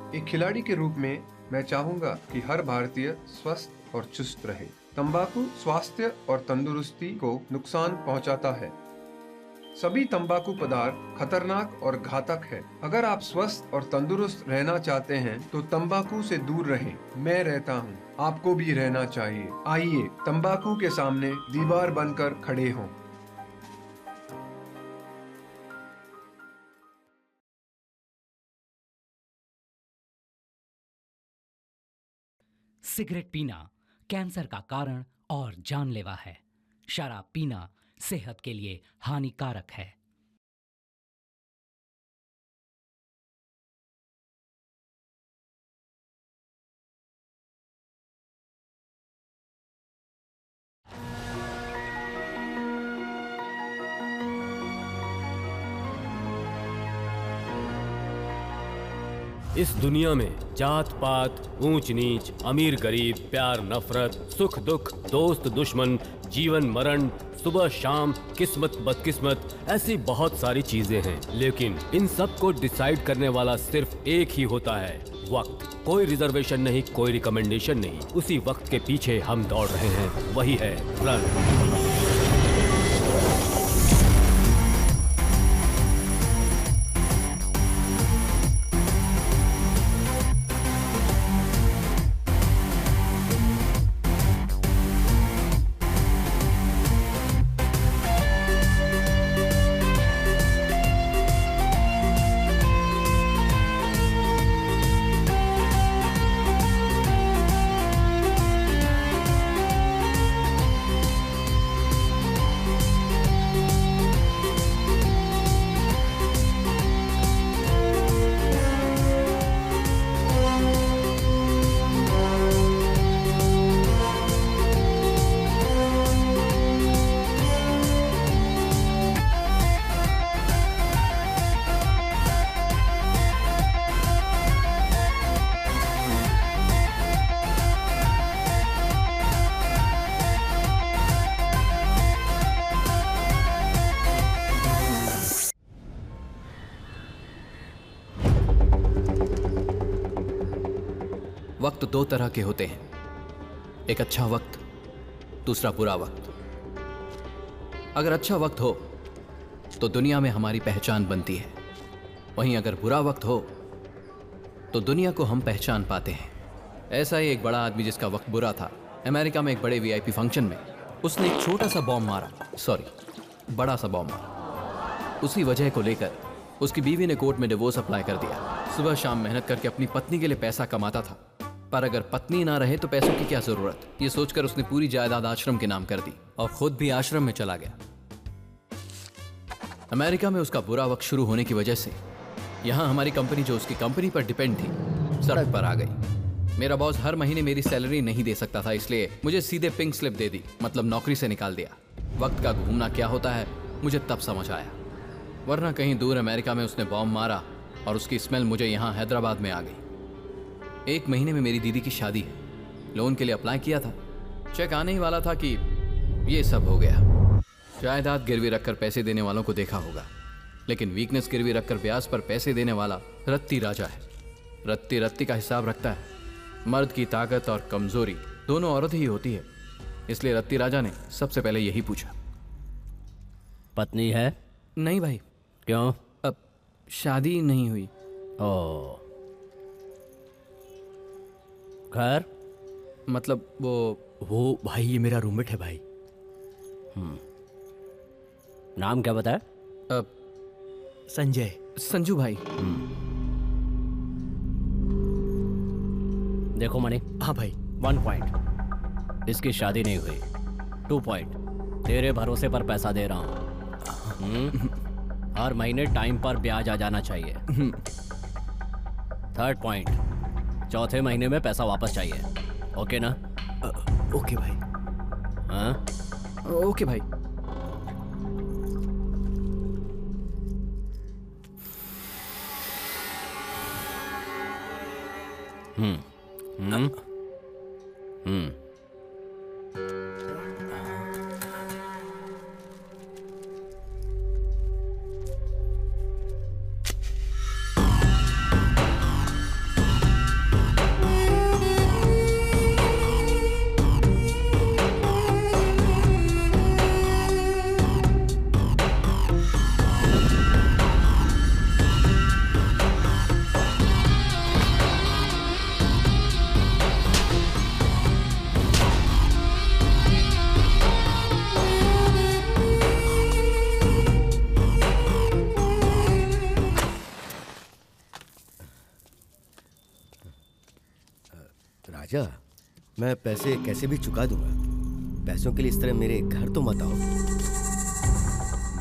एक खिलाड़ी के रूप में मैं चाहूंगा कि हर भारतीय स्वस्थ और चुस्त रहे। तंबाकू स्वास्थ्य और तंदुरुस्ती को नुकसान पहुंचाता है। सभी तंबाकू पदार्थ खतरनाक और घातक है। अगर आप स्वस्थ और तंदुरुस्त रहना चाहते हैं तो तंबाकू से दूर रहें। मैं रहता हूं, आपको भी रहना चाहिए। आइए तंबाकू के सामने दीवार बनकर खड़े हों। सिगरेट पीना कैंसर का कारण और जानलेवा है। शराब पीना सेहत के लिए हानिकारक है। इस दुनिया में जात पात, ऊंच नीच, अमीर गरीब, प्यार नफरत, सुख दुख, दोस्त दुश्मन, जीवन मरण, सुबह शाम, किस्मत बदकिस्मत, ऐसी बहुत सारी चीजें हैं। लेकिन इन सब को डिसाइड करने वाला सिर्फ एक ही होता है, वक्त। कोई रिजर्वेशन नहीं, कोई रिकमेंडेशन नहीं, उसी वक्त के पीछे हम दौड़ रहे हैं, वही है रन। वक्त दो तरह के होते हैं, एक अच्छा वक्त, दूसरा बुरा वक्त। अगर अच्छा वक्त हो तो दुनिया में हमारी पहचान बनती है, वहीं अगर बुरा वक्त हो तो दुनिया को हम पहचान पाते हैं। ऐसा ही एक बड़ा आदमी जिसका वक्त बुरा था, अमेरिका में एक बड़े वीआईपी फंक्शन में उसने एक छोटा सा बॉम्ब मारा, बड़ा सा बॉम्ब मारा। उसी वजह को लेकर उसकी बीवी ने कोर्ट में डिवोर्स अप्लाई कर दिया। सुबह शाम मेहनत करके अपनी पत्नी के लिए पैसा कमाता था, पर अगर पत्नी ना रहे तो पैसों की क्या जरूरत, ये सोचकर उसने पूरी जायदाद आश्रम के नाम कर दी और खुद भी आश्रम में चला गया। अमेरिका में उसका बुरा वक्त शुरू होने की वजह से यहां हमारी कंपनी, जो उसकी कंपनी पर डिपेंड थी, सड़क पर आ गई। मेरा बॉस हर महीने मेरी सैलरी नहीं दे सकता था, इसलिए मुझे सीधे पिंक स्लिप दे दी, मतलब नौकरी से निकाल दिया। वक्त का घूमना क्या होता है मुझे तब समझ आया, वरना कहीं दूर अमेरिका में उसने बॉम्ब मारा और उसकी स्मेल मुझे यहाँ हैदराबाद में आ गई। 1 महीने में मेरी दीदी की शादी है, लोन के लिए अप्लाई किया था, चेक आने ही वाला था कि ये सब हो गया। जायदाद गिरवी रखकर पैसे देने वालों को देखा होगा, लेकिन वीकनेस गिरवी रखकर ब्याज पर पैसे देने वाला रत्ती राजा है। रत्ती रत्ती का हिसाब रखता है। मर्द की ताकत और कमजोरी दोनों औरत ही होती है, इसलिए रत्ती राजा ने सबसे पहले यही पूछा। पत्नी है? नहीं भाई। क्यों? अब शादी नहीं हुई। ओ, घर? मतलब वो भाई ये मेरा रूममेट है भाई। नाम क्या बताया? संजय। संजू भाई। देखो मणि। हाँ भाई। 1 पॉइंट, इसकी शादी नहीं हुई। 2 पॉइंट, तेरे भरोसे पर पैसा दे रहा हूँ, हर महीने टाइम पर ब्याज आ जाना चाहिए। 3rd पॉइंट, चौथे महीने में पैसा वापस चाहिए। ओके ना? ओके भाई। हाँ ओके भाई। राजा, मैं पैसे कैसे भी चुका दूंगा। पैसों के लिए इस तरह मेरे घर तो मत आओ,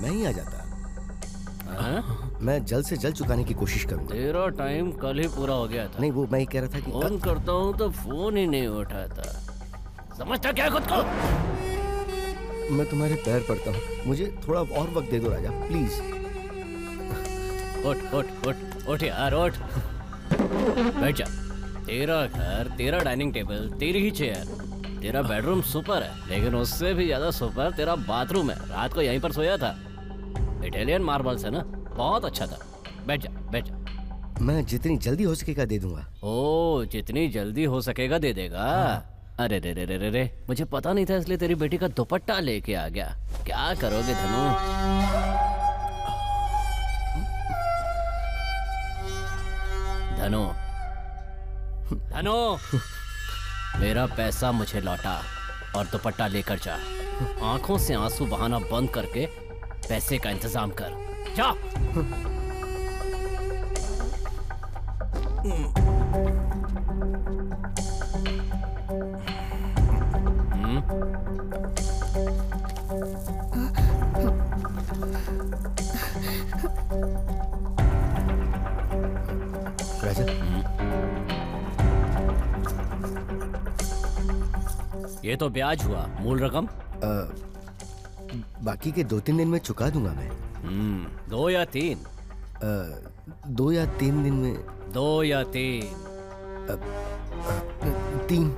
मैं ही आ जाता। मैं जल्द से जल्द चुकाने की कोशिश करूंगा। तेरा टाइम कल ही पूरा हो गया था। नहीं, वो मैं ही कह रहा था कि फोन करता हूँ तो फोन ही नहीं उठाता। समझता क्या खुद को? मैं तुम्हारे पैर पड़ता हूँ, मुझे थोड़ा और वक्त दे दो राजा, प्लीज। उठ उठ उठ उठ यार उठ। बैठ जा। तेरा घर, तेरा डाइनिंग टेबल, तेरी ही चेयर, तेरा बेडरूम सुपर है, लेकिन उससे भी ज्यादा सुपर तेरा बाथरूम है। रात को यहीं पर सोया था। इटालियन मार्बल्स है ना, बहुत अच्छा था। बैठ जा बैठ जा। मैं जितनी जल्दी हो सकेगा दे दूंगा। ओ, जितनी जल्दी हो सकेगा दे देगा। अरे रे रे रे रे रे, मुझे पता नहीं था, इसलिए तेरी बेटी का दुपट्टा लेके आ गया। क्या करोगे धनु? धनु धनु, मेरा पैसा मुझे लौटा और दुपट्टा लेकर जा। आंखों से आंसू बहाना बंद करके पैसे का इंतजाम कर। जा। राजा, ये तो ब्याज हुआ, मूल रकम? बाकी के 2-3 दिन में चुका दूंगा मैं। 2 या 3? 2 या 3 दिन में। 2 या 3? 3।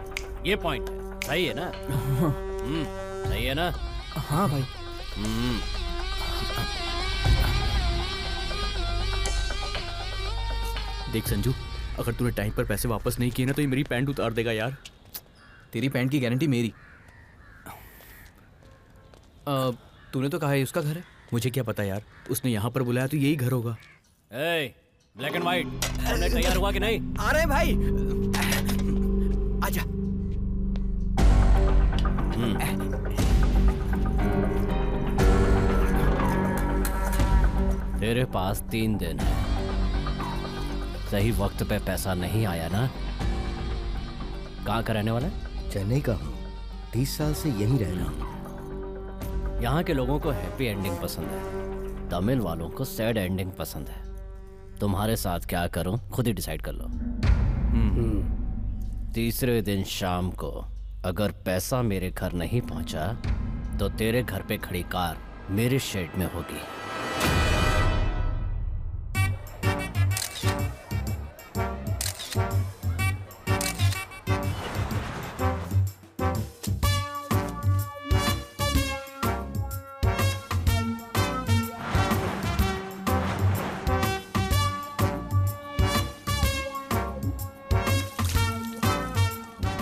ये पॉइंट है, सही है ना? सही है ना? हाँ भाई। देख संजू, अगर तूने टाइम पर पैसे वापस नहीं किए ना तो ये मेरी पैंट उतार देगा यार। तेरी पैंट की गारंटी मेरी। तूने तो कहा है उसका घर है। मुझे क्या पता यार, उसने यहाँ पर बुलाया तो यही घर होगा। ए, ब्लैक एंड व्हाइट, तुमने तैयार हुआ कि नहीं? अरे भाई आजा। तेरे पास 3 दिन है। सही वक्त पे पैसा नहीं आया ना? कहाँ का रहने वाला है? चेन्नई का हूँ, 30 साल से यहीं रह रहा हूँ। यहाँ के लोगों को हैप्पी एंडिंग पसंद है, तमिल वालों को सैड एंडिंग पसंद है। तुम्हारे साथ क्या करूं खुद ही डिसाइड कर लो। तीसरे दिन शाम को अगर पैसा मेरे घर नहीं पहुंचा तो तेरे घर पे खड़ी कार मेरे शेड में होगी।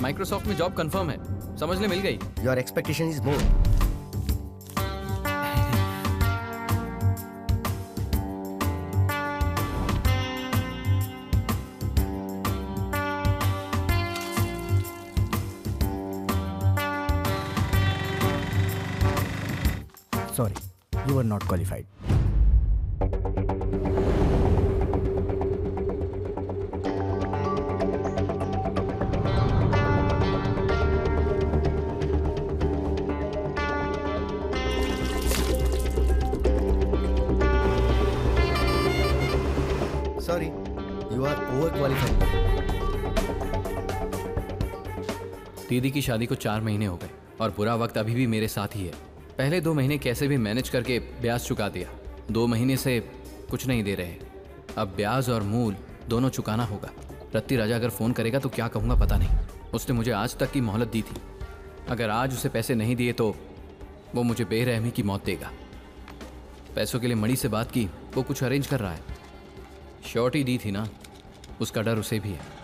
माइक्रोसॉफ्ट में जॉब कंफर्म है, समझ ले, मिल गई। Your expectation is more. Sorry, you were not qualified. Sorry, you are overqualified. दीदी की शादी को 4 महीने हो गए और बुरा वक्त अभी भी मेरे साथ ही है। पहले 2 महीने कैसे भी मैनेज करके ब्याज चुका दिया। 2 महीने से कुछ नहीं दे रहे। अब ब्याज और मूल दोनों चुकाना होगा। रत्ती राजा अगर फ़ोन करेगा तो क्या कहूँगा पता नहीं। उसने मुझे आज तक की मोहलत दी थी। अगर आज उसे पैसे नहीं दिए तो वो मुझे बेरहमी की मौत देगा। पैसों के लिए मणि से बात की, वो कुछ अरेंज कर रहा है। श्योरिटी दी थी ना, उसका डर उसे भी है।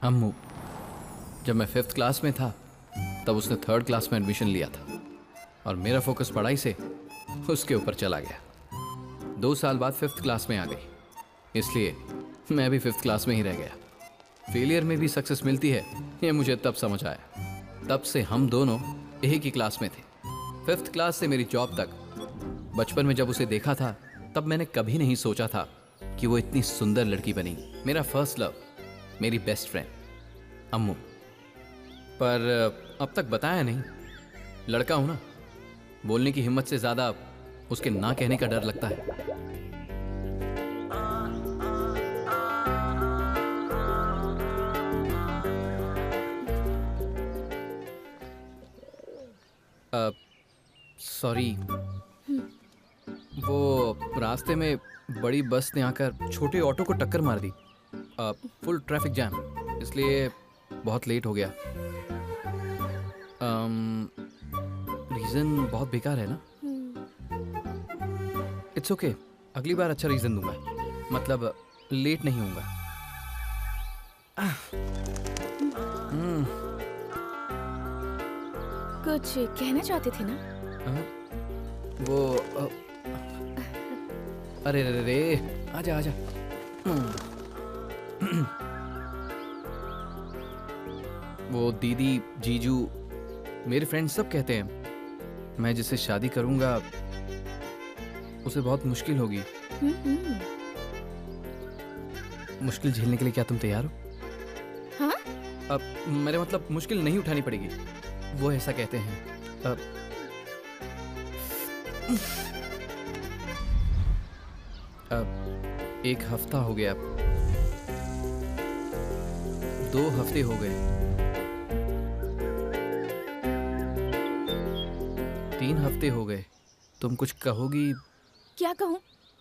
अम्मू, जब मैं 5th क्लास में था तब उसने 3rd क्लास में एडमिशन लिया था और मेरा फोकस पढ़ाई से उसके ऊपर चला गया। 2 साल बाद 5th क्लास में आ गई, इसलिए मैं भी 5th क्लास में ही रह गया। फेलियर में भी सक्सेस मिलती है ये मुझे तब समझ आया। तब से हम दोनों एक ही क्लास में थे, 5th क्लास से मेरी जॉब तक। बचपन में जब उसे देखा था तब मैंने कभी नहीं सोचा था कि वो इतनी सुंदर लड़की बनेगी। मेरा फर्स्ट लव, मेरी बेस्ट फ्रेंड अम्मू। पर अब तक बताया नहीं, लड़का हूं ना, बोलने की हिम्मत से ज़्यादा उसके ना कहने का डर लगता है। सॉरी, वो रास्ते में बड़ी बस ने आकर छोटे ऑटो को टक्कर मार दी। फुल ट्रैफिक जैम, इसलिए बहुत लेट हो गया। रीज़न बहुत बेकार है ना? इट्स ओके, अगली बार अच्छा रीज़न दूंगा, मतलब लेट नहीं होऊंगा। कुछ कहना चाहते थे ना? वो अरे रे रे, आजा आजा। वो दीदी, जीजू, मेरे फ्रेंड्स सब कहते हैं मैं जिससे शादी करूंगा उसे बहुत मुश्किल होगी। मुश्किल झेलने के लिए क्या तुम तैयार हो? हाँ? अब मेरे मतलब मुश्किल नहीं उठानी पड़ेगी, वो ऐसा कहते हैं। अब 1 हफ्ता हो गया, 2 हफ्ते हो गए, 3 हफ्ते हो गए। तुम कुछ कहोगी? क्या कहूँ?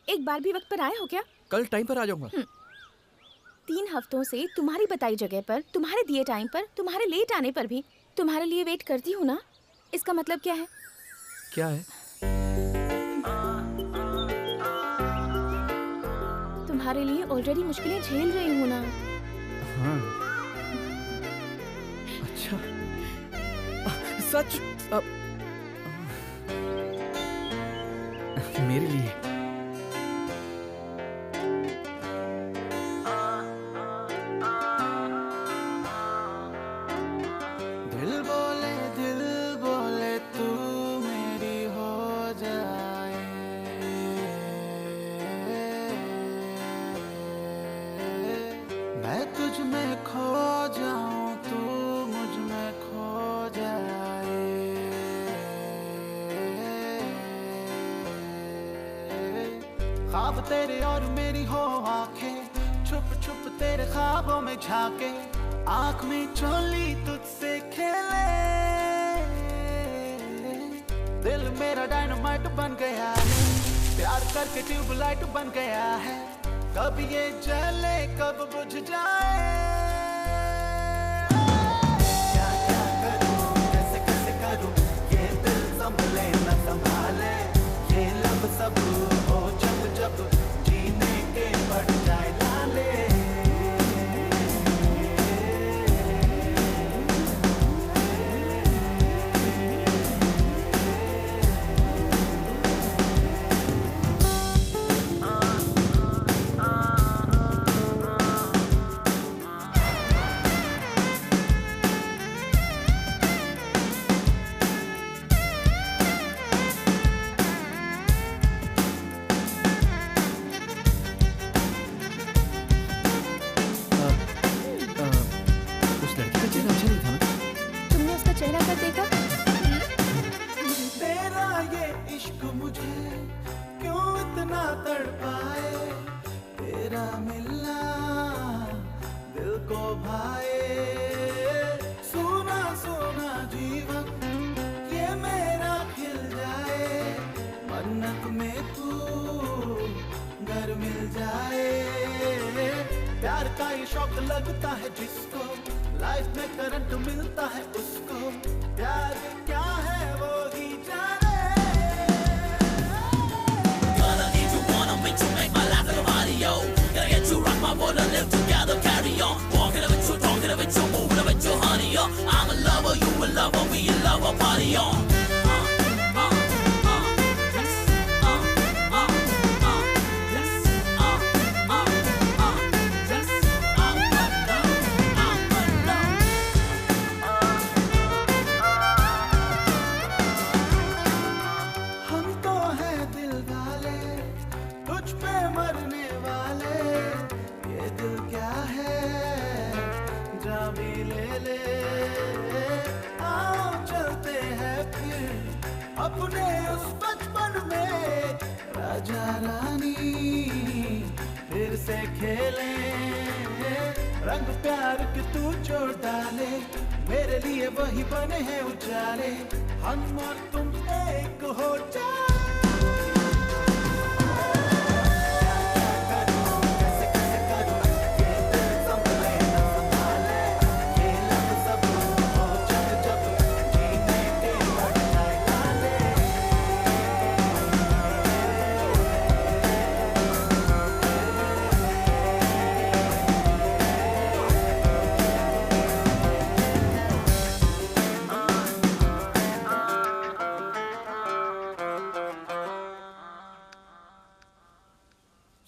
एक बार भी वक्त पर आए हो क्या? कल टाइम पर आ जाऊंगा। 3 हफ्तों से तुम्हारी बताई जगह पर, तुम्हारे दिए टाइम पर, तुम्हारे लेट आने पर भी तुम्हारे लिए वेट करती हूँ ना। इसका मतलब क्या है? क्या है? तुम्हारे लिए ऑलरेडी मुश्किलें झेल रही हूँ ना। हाँ, अच्छा, सच? मेरे लिए? दिल बोले तू मेरी हो जाए। मैं तुझ में खो जाऊं, तू मुझ में खो जाए। ख्वाब तेरे और मेरी हो आंखें, छुप छुप तेरे ख्वाबों में झांके, आँख में चोली तुझसे खेले। दिल मेरा डायनामाइट बन गया है, प्यार करके ट्यूबलाइट बन गया है। कब ये जले कब बुझ जाए। क्या क्या करूं, कैसे कैसे करूं, ये दिल संभले न संभाले। ये लब सब हो जब जब जीने के बढ़ जाए लाले। लगता है जिसको लाइफ में करंट मिलता है उसको, प्यार क्या है वो ही जाने। Gonna need you, wanna make you make my life like a Mario. Gotta get you rock my world and live together, carry on. Walking with you, talking with you, moving with you, honey. party on. अपने उस बचपन में राजा रानी फिर से खेले, रंग प्यार के तू जोड़ डाले, मेरे लिए वही बने हैं उजाले, हम और तुम एक हो जाए।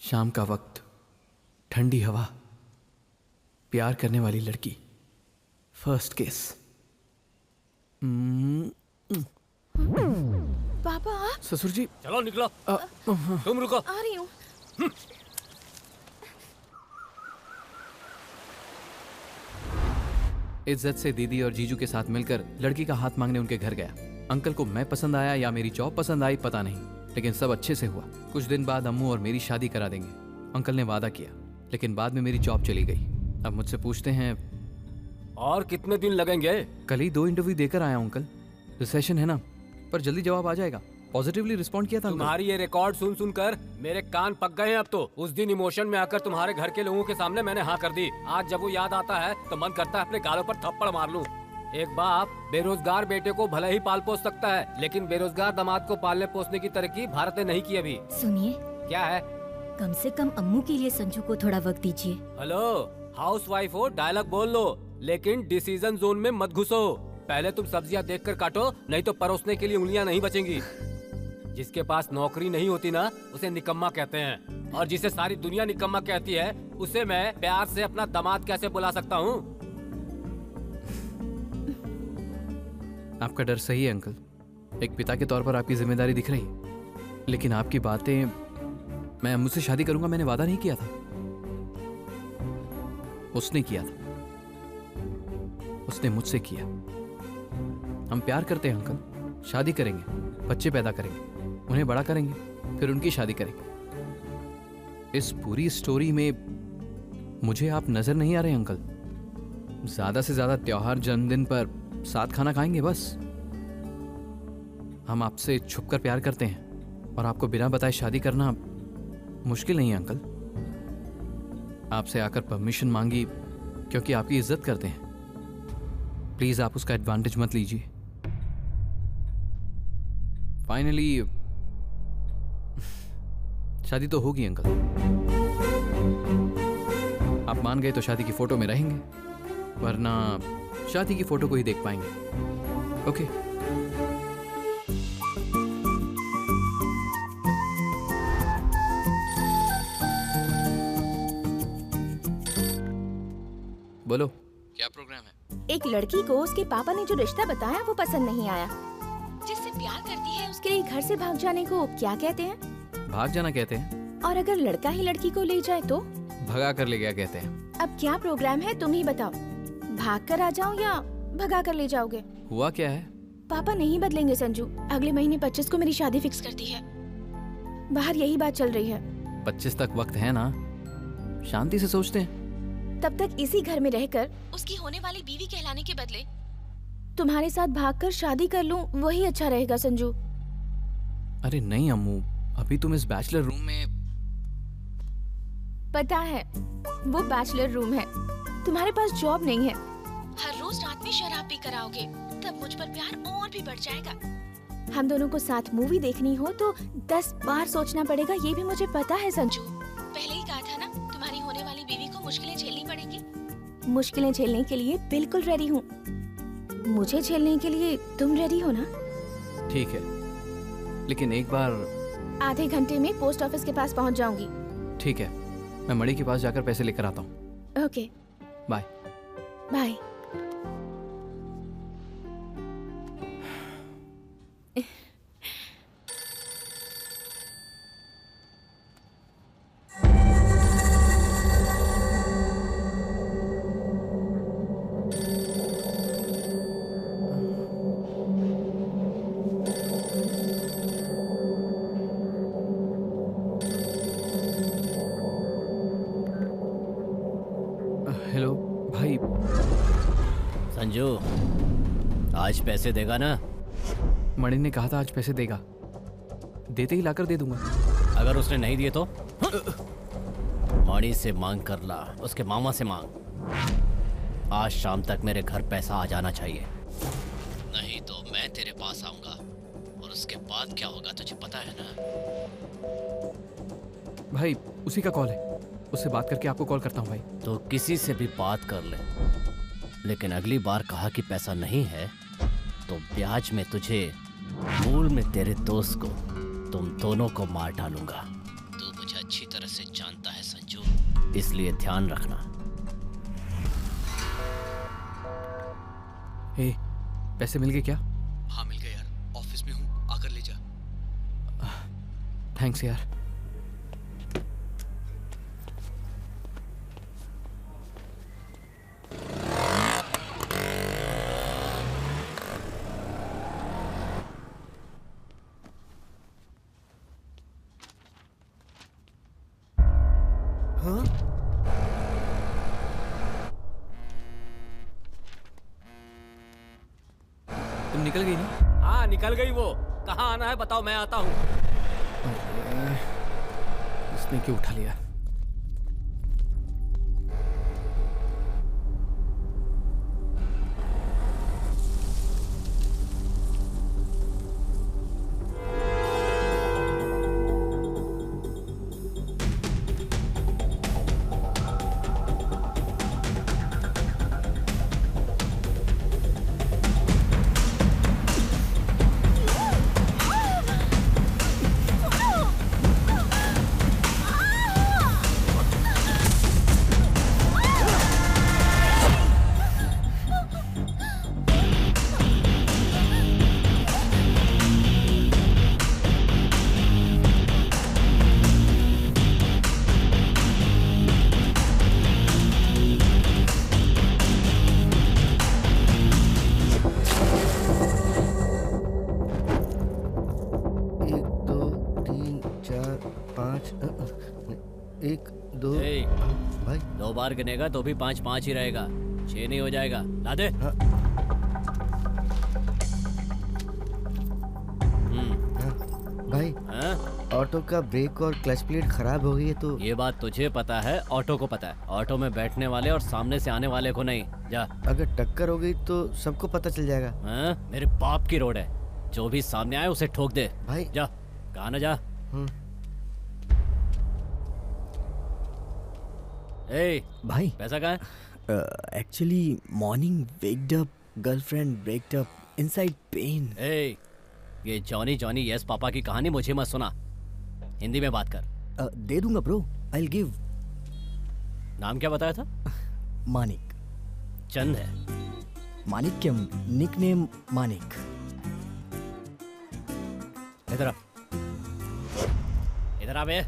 शाम का वक्त, ठंडी हवा, प्यार करने वाली लड़की, फर्स्ट किस। पापा ससुर जी चलो निकलो। तुम रुको। आ रही हूँ। इज्जत से दीदी और जीजू के साथ मिलकर लड़की का हाथ मांगने उनके घर गया। अंकल को मैं पसंद आया या मेरी जॉब पसंद आई पता नहीं, लेकिन सब अच्छे से हुआ। कुछ दिन बाद अम्मू और मेरी शादी करा देंगे, अंकल ने वादा किया, लेकिन बाद में मेरी जॉब चली गई। अब मुझसे पूछते हैं और कितने दिन लगेंगे? कल ही 2 इंटरव्यू देकर आया हूं अंकल। रिसेशन है ना, पर जल्दी जवाब आ जाएगा। पॉजिटिवली रिस्पॉन्ड किया था अंकल। तुम्हारी ये रिकॉर्ड सुन सुनकर मेरे कान पक गए हैं अब तो। उस दिन इमोशन में आकर तुम्हारे घर के लोगों के सामने मैंने हाँ कर दी। आज जब वो याद आता है तो मन करता है अपने गालों पर थप्पड़ मार लूं। एक बाप बेरोजगार बेटे को भले ही पाल पोस सकता है, लेकिन बेरोजगार दामाद को पालने पोसने की तरक्की भारत ने नहीं की अभी। सुनिए, क्या है? कम से कम अम्मू के लिए संजू को थोड़ा वक्त दीजिए। हेलो, हाउस वाइफ हो, डायलॉग बोल लो, लेकिन डिसीजन जोन में मत घुसो। पहले तुम सब्जियां देखकर काटो, नहीं तो परोसने के लिए उंगलियां नहीं बचेंगी। जिसके पास नौकरी नहीं होती ना, उसे निकम्मा कहते हैं, और जिसे सारी दुनिया निकम्मा कहती है, उसे मैं प्यार से अपना दामाद कैसे बुला सकता हूँ? आपका डर सही है अंकल। एक पिता के तौर पर आपकी जिम्मेदारी दिख रही है, लेकिन आपकी बातें, मैं अम्मू से शादी करूंगा मैंने वादा नहीं किया था, उसने किया था, उसने मुझसे किया। हम प्यार करते हैं अंकल, शादी करेंगे, बच्चे पैदा करेंगे, उन्हें बड़ा करेंगे, फिर उनकी शादी करेंगे। इस पूरी स्टोरी में मुझे आप नजर नहीं आ रहे अंकल। ज्यादा से ज्यादा त्योहार, जन्मदिन पर साथ खाना खाएंगे बस। हम आपसे छुपकर प्यार करते हैं और आपको बिना बताए शादी करना मुश्किल नहीं है अंकल। आपसे आकर परमिशन मांगी क्योंकि आपकी इज्जत करते हैं। प्लीज आप उसका एडवांटेज मत लीजिए। फाइनली शादी तो होगी अंकल। आप मान गए तो शादी की फोटो में रहेंगे, वरना शादी की फोटो को ही देख पाएंगे। ओके? बोलो, क्या प्रोग्राम है? एक लड़की को उसके पापा ने जो रिश्ता बताया वो पसंद नहीं आया। जिससे प्यार करती है उसके लिए घर से भाग जाने को क्या कहते हैं? भाग जाना कहते हैं। और अगर लड़का ही लड़की को ले जाए तो? भगा कर ले गया कहते हैं। अब क्या प्रोग्राम है तुम ही बताओ, भाग कर आ जाऊं या भगा कर ले जाओगे? हुआ क्या है? पापा नहीं बदलेंगे संजू। अगले महीने 25 को मेरी शादी फिक्स कर दी है। बाहर यही बात चल रही है। 25 तक वक्त है ना, शांति से सोचते हैं। तब तक इसी घर में रहकर उसकी होने वाली बीवी कहलाने के बदले तुम्हारे साथ भागकर शादी कर लूं, वही अच्छा रहेगा संजू। अरे नहीं अम्मू, अभी तुम इस बैचलर रूम में। पता है वो बैचलर रूम है, तुम्हारे पास जॉब नहीं है, हर रोज रात में शराब पी कर आओगे, तब मुझ पर प्यार और भी बढ़ जाएगा। हम दोनों को साथ मूवी देखनी हो तो 10 बार सोचना पड़ेगा, ये भी मुझे पता है संजू। पहले ही कहा था ना, तुम्हारी होने वाली बीवी को मुश्किलें झेलनी पड़ेंगी। मुश्किलें झेलने के लिए बिल्कुल रेडी हूँ। मुझे झेलने के लिए तुम रेडी हो ना? ठीक है, लेकिन एक बार। आधे घंटे में पोस्ट ऑफिस के पास पहुंच जाऊंगी। ठीक है, मैं मणि के पास जाकर पैसे लेकर आता हूँ। Okay, bye. बाय। हेलो भाई। संजू, आज पैसे देगा ना? मणि ने कहा था आज पैसे देगा, देते ही लाकर दे दूंगा। अगर उसने नहीं दिए तो? मणि से मांग कर ला, उसके मामा से मांग। आज शाम तक मेरे घर पैसा आ जाना चाहिए, नहीं तो मैं तेरे पास आऊंगा और उसके बाद क्या होगा तुझे पता है ना? भाई उसी का कॉल है, उससे बात करके आपको कॉल करता हूँ भाई। तो किसी से भी बात कर ले, लेकिन अगली बार कहा कि पैसा नहीं है तो ब्याज में तुझे, मूल में तेरे दोस्त को, तुम दोनों को मार डालूंगा। तू मुझे अच्छी तरह से जानता है संजू, इसलिए ध्यान रखना। हे, पैसे मिल गए क्या? हाँ मिल गए यार, ऑफिस में हूँ, आकर ले जा। थैंक्स यार। तुम निकल गई ना? हाँ निकल गई वो। कहाँ आना है बताओ, मैं आता हूँ। इसने क्यों उठा लिया? दो बार गिनेगा तो भी 5-5 ही रहेगा, 6 नहीं हो जाएगा। ला दे। हाँ। भाई ऑटो का ब्रेक और क्लच प्लेट खराब हो गई है तो। ये बात तुझे पता है, ऑटो को पता है। ऑटो में बैठने वाले और सामने से आने वाले को नहीं। जा। अगर टक्कर हो गई तो सबको पता चल जाएगा। मेरे बाप की रोड है, जो भी सामने आए उसे ठोक दे। भाई जा, कहा ना जा। ए भाई पैसा कहाँ है? Actually morning waked up, girlfriend breaked up, inside pain. ए ये जॉनी जॉनी यस पापा की कहानी मुझे मत सुना, हिंदी में बात कर। दे दूंगा ब्रो, आई विल गिव। नाम क्या बताया था? मानिक। चंद है। मानिक क्या, निकनेम मानिक। इधर आ, इधर आ बे।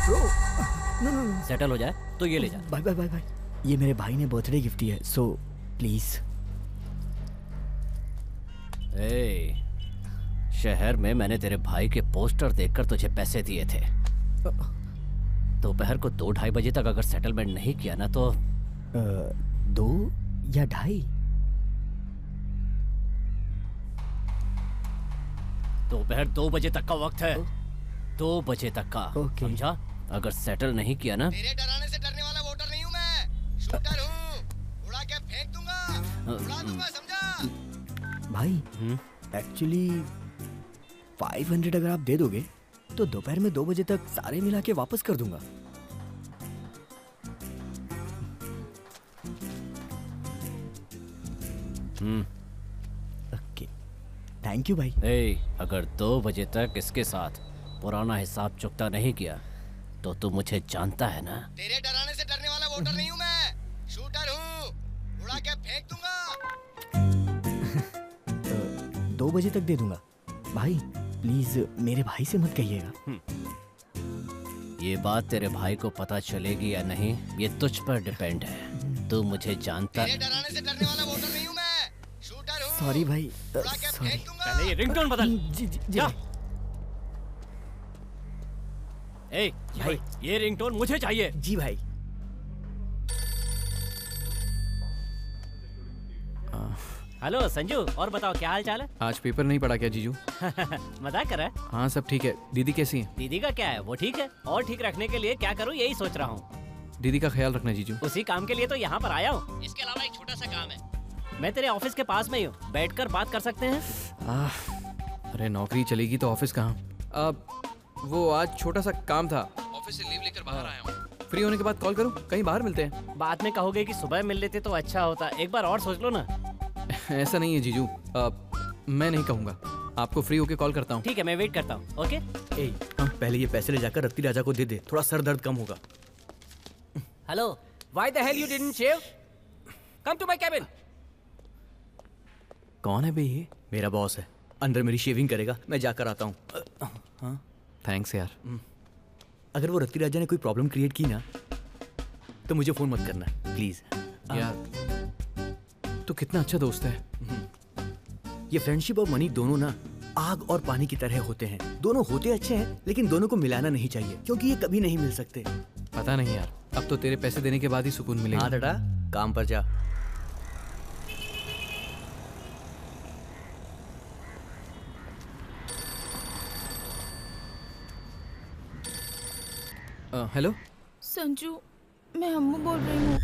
ब्रो नो सेटल हो जाए तो ये ले जा। Bye bye bye bye. ये मेरे भाई ने बर्थडे गिफ्ट दिया है, सो प्लीज। ए, शहर में मैंने तेरे भाई के पोस्टर देखकर तुझे पैसे दिए थे। दोपहर को 2-2:30 बजे तक अगर सेटलमेंट नहीं किया ना तो 2 या 2:30? दोपहर 2 बजे तक का वक्त है, 2 बजे तक का। समझा? अगर सेटल नहीं किया ना। तेरे डराने से डरने वाला वोटर नहीं हूँ मैं, शूटर हूँ। उड़ा के फेंक दूंगा, उड़ा दूंगा, समझा? भाई एक्चुअली 500 अगर आप दे दोगे तो दोपहर में 2 बजे तक सारे मिला के वापस कर दूंगा। ओके, थैंक यू भाई। ए, अगर 2 बजे तक इसके साथ पुराना हिसाब चुकता नहीं किया तो तू मुझे जानता है ना। तेरे डराने से डरने वाला वोटर नहीं हूँ मैं, शूटर हूँ, उड़ा के फेंक दूंगा। 2 बजे तक दे दूंगा भाई, प्लीज मेरे भाई से मत कहिएगा। ये बात तेरे भाई को पता चलेगी या नहीं ये तुझ पर डिपेंड है। तू मुझे जानता है। डराने से डरने वाला वोटर नहीं हूँ मैं, शूटर हूँ। सॉरी भाई, सॉरी। पहले ये रिंगटोन बदल। जी जी जी जा। भाई। ए भाई, ये रिंगटोन मुझे चाहिए। जी भाई। हेलो संजू, और बताओ क्या हाल चाल है? आज पेपर नहीं पढ़ा क्या जीजू? मजाक कर रहा है? हाँ सब ठीक है। दीदी कैसी है? दीदी का क्या है, वो ठीक है। और ठीक रखने के लिए क्या करूँ यही सोच रहा हूँ। दीदी का ख्याल रखना जीजू। उसी काम के लिए तो यहाँ पर आया हूँ। इसके अलावा एक छोटा सा काम है। मैं तेरे ऑफिस के पास में ही हूँ, बैठकर बात कर सकते हैं। अरे नौकरी चलेगी तो ऑफिस कहाँ? वो आज छोटा सा काम था, ऑफिस से लीव लेकर बाहर आया हूँ। फ्री होने के बाद कॉल करूँ, कहीं बाहर मिलते हैं। बाद में कहोगे कि सुबह मिल लेते तो अच्छा होता। एक बार और सोच लो ना। ऐसा नहीं है जीजू, मैं नहीं कहूँगा। आपको फ्री होके कॉल करता हूँ। ठीक है, मैं वेट करता हूँ। ओके। पहले ये पैसे ले जाकर रत्ती राजा को दे दे, थोड़ा सर दर्द कम होगा। Hello, why the hell you didn't shave? Come to my cabin. कौन है बे ये? मेरा बॉस है, अंदर मेरी शेविंग करेगा, मैं जाकर आता हूँ। हाँ थैंक्स यार। अगर वो रत्ती राजा ने कोई प्रॉब्लम क्रिएट की ना तो मुझे फोन मत करना प्लीज। यार तू कितना अच्छा दोस्त है। ये फ्रेंडशिप और मनी दोनों ना आग और पानी की तरह होते हैं। दोनों होते अच्छे हैं लेकिन दोनों को मिलाना नहीं चाहिए क्योंकि ये कभी नहीं मिल सकते। पता नहीं यार, अब तो तेरे पैसे देने के बाद ही सुकून मिलेगा। हाँ दादा, काम पर जा। हेलो संजू, मैं अम्मू बोल रही हूँ।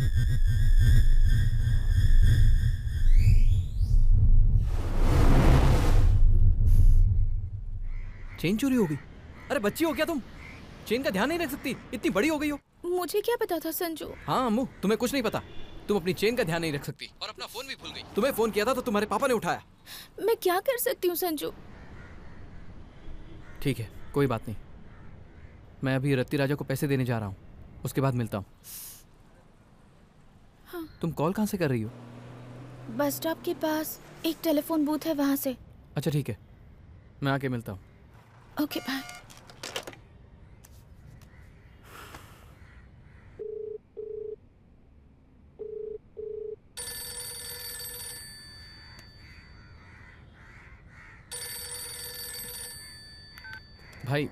चेन चोरी हो गई? अरे बच्ची हो क्या तुम? चेन का ध्यान नहीं रख सकती? इतनी बड़ी हो गई हो। मुझे क्या पता था संजू। हाँ अम्मू, तुम्हें कुछ नहीं पता। तुम अपनी चेन का ध्यान नहीं रख सकती और अपना फोन भी भूल गई। तुम्हें फोन किया था तो तुम्हारे पापा ने उठाया। मैं क्या कर सकती हूँ संजू? ठीक है, कोई बात नहीं। मैं अभी रत्ती राजा को पैसे देने जा रहा हूँ, उसके बाद मिलता हूँ। हाँ। तुम कॉल कहाँ से कर रही हो? बस स्टॉप के पास एक टेलीफोन बूथ है, वहाँ से। अच्छा ठीक है, मैं आके मिलता हूँ। Okay bye. भाई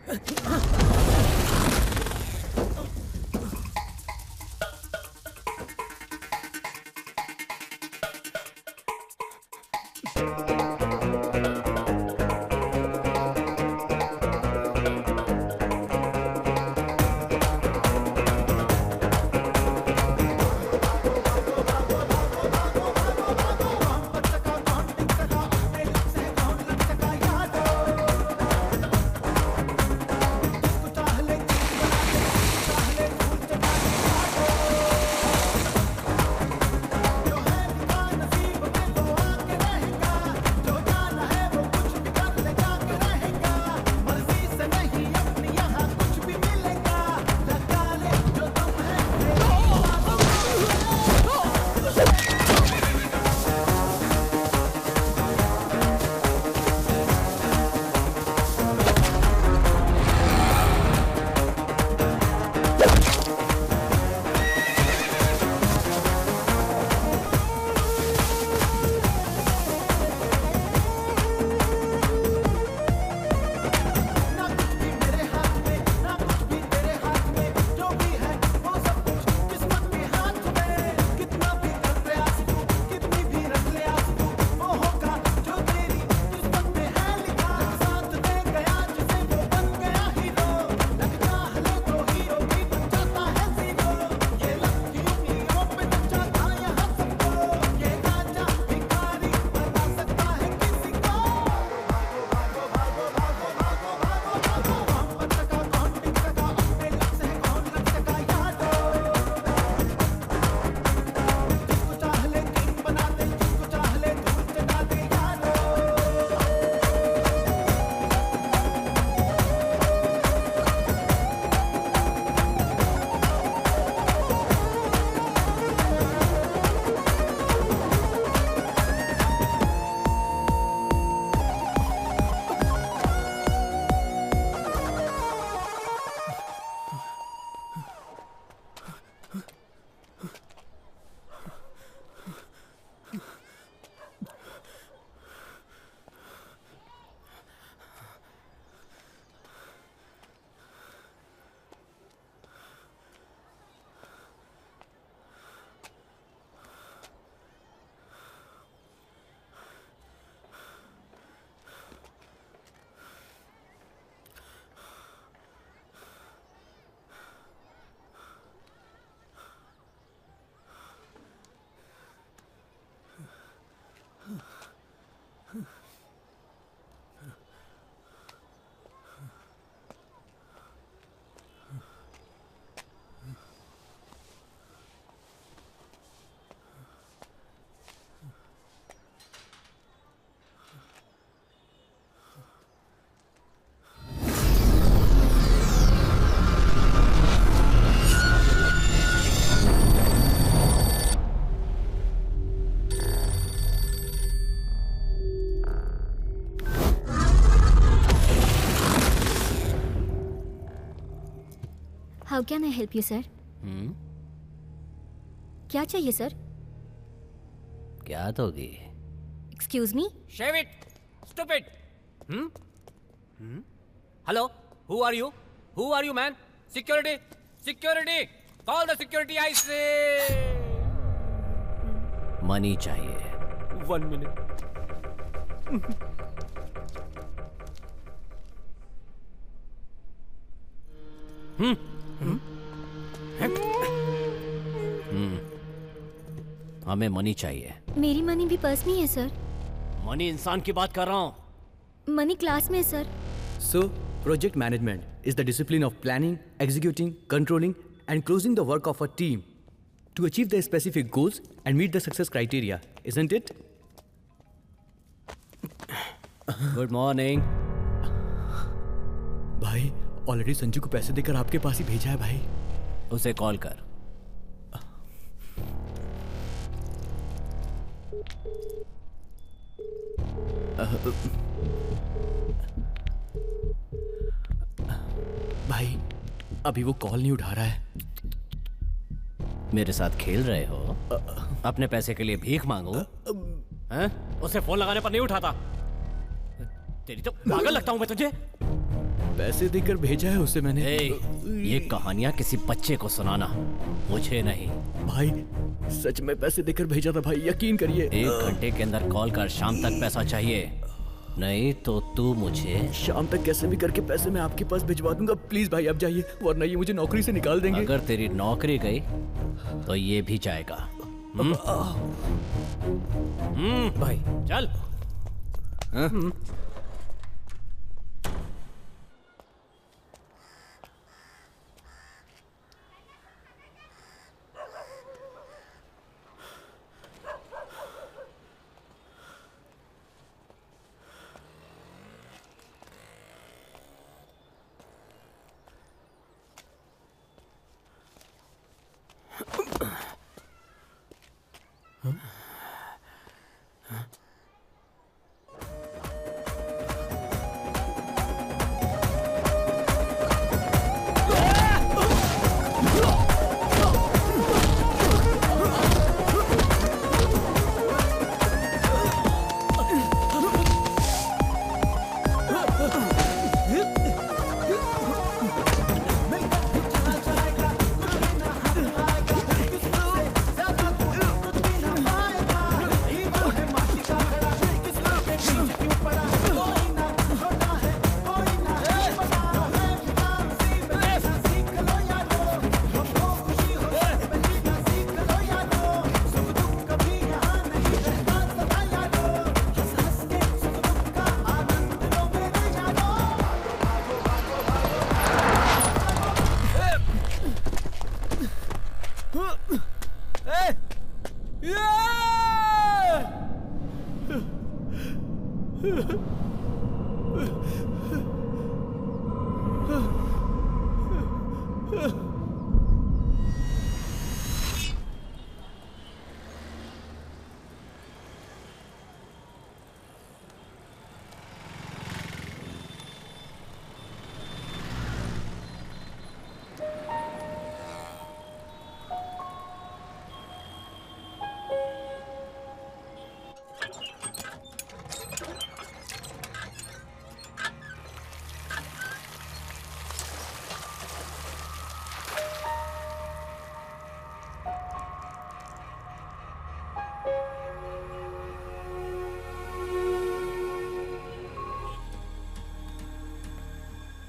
how can I help you sir? क्या चाहिए सर? क्या दोगी? Excuse me? Shave it, stupid. Hello, who are you? Who are you, man? Security, security. Call the security, I say. Money चाहिए. 1 minute. हमें money चाहिए. मेरी money भी purse में है सर. मनी इंसान की बात कर रहा हूँ. मनी क्लास में है sir. So, project management is the discipline of planning, executing, controlling, and closing the work of a team to achieve their specific goals and meet the success criteria, isn't it? Good morning. भाई, already Sanju को पैसे देकर आपके पास ही भेजा है भाई. उसे call कर. भाई, अभी वो कॉल नहीं उठा रहा है. मेरे साथ खेल रहे हो? अपने पैसे के लिए भीख मांगो? हैं? उसे फोन लगाने पर नहीं उठाता. तेरी तो पागल लगता हूं मैं तुझे. पैसे देकर भेजा है उसे मैंने. ये कहानियां किसी बच्चे को सुनाना, मुझे नहीं. भाई, सच में पैसे देकर भेजा था भाई, यकीन करिए. 1 घंटे के अंदर कॉल कर, शाम तक पैसा चाहिए. नहीं तो तू मुझे शाम तक कैसे भी करके पैसे मैं आपके पास भिजवा दूंगा. प्लीज भाई अब जाइए, वरना ये मुझे नौकरी से निकाल देंगे. अगर तेरी नौकरी गई तो ये भी जाएगा. भाई चल.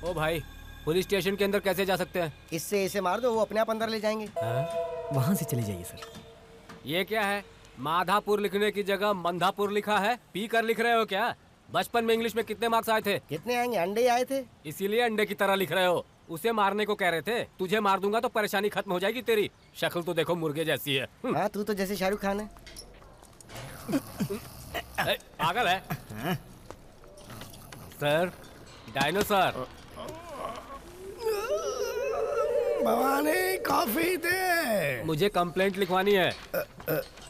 ओ भाई, पुलिस स्टेशन के अंदर कैसे जा सकते हैं? इससे इसे मार दो, वो अपने आप अंदर ले जाएंगे. वहां से चले जाइए सर. ये क्या है? माधापुर लिखने की जगह मंधापुर लिखा है. पी कर लिख रहे हो क्या? बचपन में इंग्लिश में कितने मार्क्स आए थे? कितने आएंगे? अंडे ही आए थे. इसीलिए अंडे की तरह लिख रहे हो. उसे मारने को कह रहे थे. तुझे मार दूंगा तो परेशानी खत्म हो जाएगी तेरी. शक्ल तो देखो मुर्गे जैसी है. हाँ, तू तो जैसे शाहरुख खान है. पागल है सर. डायनासोर. भवानी, कॉफी दे. मुझे कंप्लेंट लिखवानी है.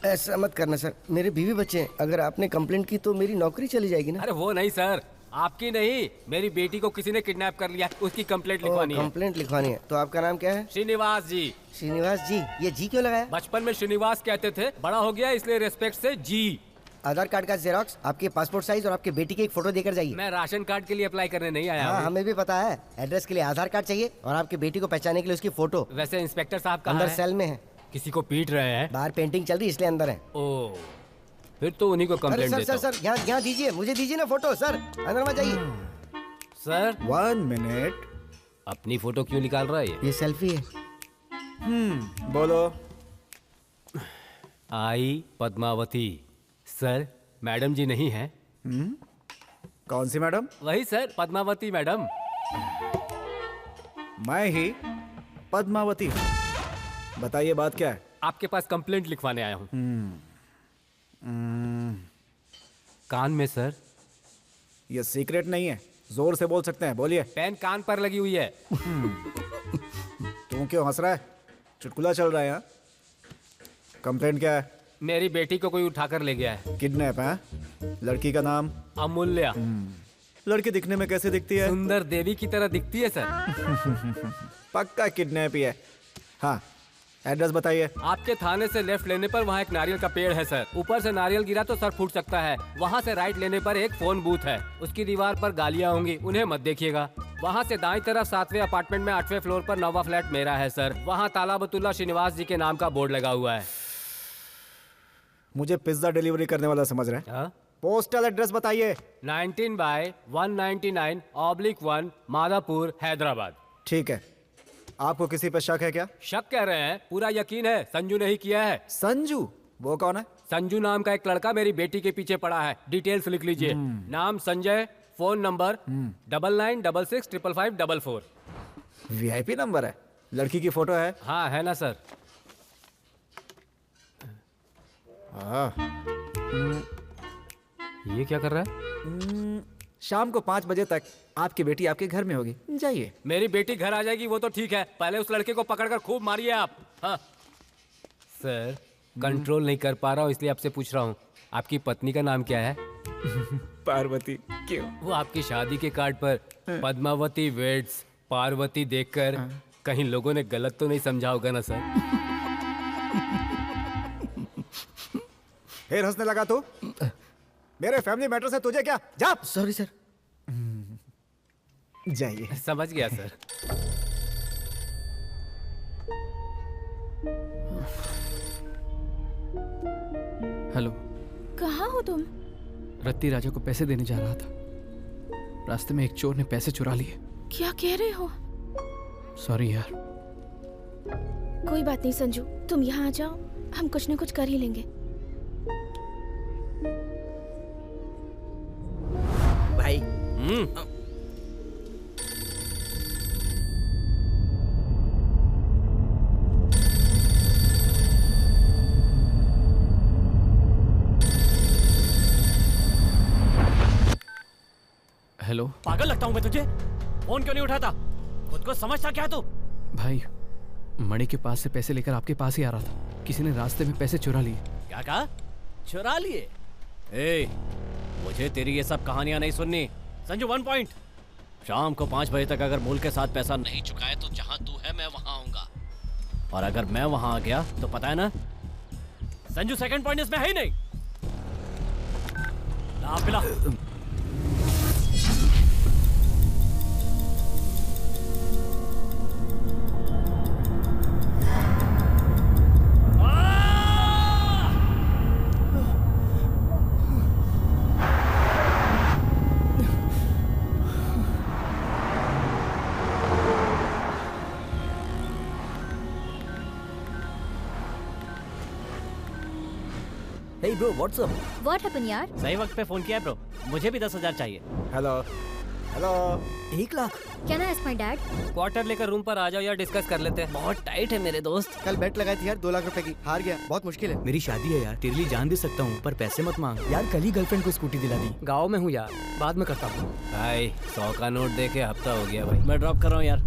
ऐसा मत करना सर, मेरे बीवी बच्चे हैं. अगर आपने कंप्लेंट की तो मेरी नौकरी चली जाएगी ना. अरे वो नहीं सर, आपकी नहीं, मेरी बेटी को किसी ने किडनैप कर लिया, उसकी कंप्लेंट लिखवानी है। कंप्लेंट लिखवानी है। तो आपका नाम क्या है? श्रीनिवास जी। श्रीनिवास जी, ये जी क्यों लगाया? बचपन में श्रीनिवास कहते थे, बड़ा हो गया इसलिए रेस्पेक्ट से जी। आधार कार्ड का जेरोक्स, आपके पासपोर्ट साइज और आपके बेटी की एक फोटो देकर जाइए। मैं राशन कार्ड के लिए अप्लाई करने नहीं आया। हाँ, हमें भी पता है। एड्रेस के लिए आधार कार्ड चाहिए और आपकी बेटी को पहचानने के लिए उसकी फोटो। वैसे इंस्पेक्टर साहब कहाँ अंदर हैं? सेल में है। किसी को पीट रहे हैं? बाहर पेंटिंग चल रही इसलिए अंदर है। ओ, फिर तो उन्हीं को कंप्लेंट देता हूँ। सर यहाँ दीजिए, मुझे दीजिए ना फोटो। सर अंदर मत जाइए। Sir 1 minute. अपनी फोटो क्यों निकाल रहा है ये सेल्फी है। बोलो। आई पद्मावती। सर मैडम जी नहीं है? कौन सी मैडम? वही सर, पद्मावती मैडम। मैं ही पद्मावती। बताइए बात क्या है? आपके पास कंप्लेंट लिखवाने आया हूँ। कान में सर। ये सीक्रेट नहीं है, जोर से बोल सकते हैं, बोलिए। पेन कान पर लगी हुई है। तू क्यों हंस रहा है? चुटकुला चल रहा है यहाँ? कंप्लेंट क्या है? मेरी बेटी को कोई उठाकर ले गया है। किडनैप है? लड़की का नाम? अमूल्या। लड़की दिखने में कैसे दिखती है? सुंदर देवी की तरह दिखती है सर। पक्का किडनैप ही है। हाँ, एड्रेस बताइए। आपके थाने से लेफ्ट लेने पर वहाँ एक नारियल का पेड़ है सर। ऊपर से नारियल गिरा तो सर फूट सकता है। वहाँ से राइट लेने पर एक फोन बूथ है, उसकी दीवार पर गालियाँ होंगी, उन्हें मत देखिएगा। वहाँ से दाईं तरफ 7वें अपार्टमेंट में 8वें फ्लोर पर 9वां फ्लैट मेरा है सर। वहाँ तालाबतुल्ला श्रीनिवास जी के नाम का बोर्ड लगा हुआ है। मुझे पिज्जा डिलीवरी करने वाला समझ रहे हैं? पोस्टल एड्रेस बताइए। 19/199/1 माधापुर हैदराबाद। ठीक है। आपको किसी पर शक है क्या? शक कह रहे हैं? पूरा यकीन है, संजू ने ही किया है। संजू? वो कौन है? संजू नाम का एक लड़का मेरी बेटी के पीछे पड़ा है। डिटेल्स लिख लीजिए। नाम Sanjay, phone number 9966555544। VIP number है। लड़की की फोटो है? हाँ है ना सर। ये क्या कर रहा है? शाम को 5 बजे तक आपकी बेटी आपके घर में होगी, जाइए। मेरी बेटी घर आ जाएगी वो तो ठीक है, पहले उस लड़के को पकड़कर खूब मारिए आप। हाँ सर, कंट्रोल नहीं कर पा रहा हूँ इसलिए आपसे पूछ रहा हूँ, आपकी पत्नी का नाम क्या है? पार्वती। क्यों? वो आपकी शादी के कार्ड पर पद्मावती वेड्स पार्वती देखकर कहीं लोगों ने गलत तो नहीं समझा होगा ना सर? फिर हंसने लगा तू? मेरे फैमिली मैटर से तुझे क्या? जा। Sorry sir. जाइए। समझ गया सर। हेलो। कहाँ हो तुम? रत्ती राजा को पैसे देने जा रहा था, रास्ते में एक चोर ने पैसे चुरा लिए। क्या कह रहे हो? सॉरी यार। कोई बात नहीं संजू, तुम यहाँ आ जाओ, हम कुछ न कुछ कर ही लेंगे। भाई हेलो। पागल लगता हूँ मैं तुझे? फोन क्यों नहीं उठाता? खुद को समझता क्या तू? भाई, मणि के पास से पैसे लेकर आपके पास ही आ रहा था, किसी ने रास्ते में पैसे चुरा लिए। क्या कहा? चुरा लिए? ए, मुझे तेरी ये सब कहानियां नहीं सुननी। संजू 1 पॉइंट। शाम को 5 बजे तक अगर मूल के साथ पैसा नहीं चुकाए तो जहां तू है मैं वहां आऊंगा, और अगर मैं वहां आ गया तो पता है ना संजू, 2nd पॉइंट इसमें है ही नहीं। ला पिला। Hey bro, what's up? What happened यार? सही वक्त पे फोन किया ब्रो, मुझे भी 10,000 चाहिए। Hello hello. 1 lakh? Can I ask my dad? Quarter लेकर रूम पर आ जाओ यार, डिस्कस कर लेते हैं। बहुत टाइट है मेरे दोस्त। कल बेट लगाई थी यार 2 लाख रुपए की, हार गया, बहुत मुश्किल है। मेरी शादी है यार, तेरे लिए जान दे सकता हूँ, पर पैसे मत मांग। यार कल ही गर्लफ्रेंड को स्कूटी दिला दी। गाँव में हूँ यार, बाद में करता हूँ। भाई 100 का नोट देके हफ्ता हो गया भाई। मैं ड्रॉप कर रहा हूँ यार।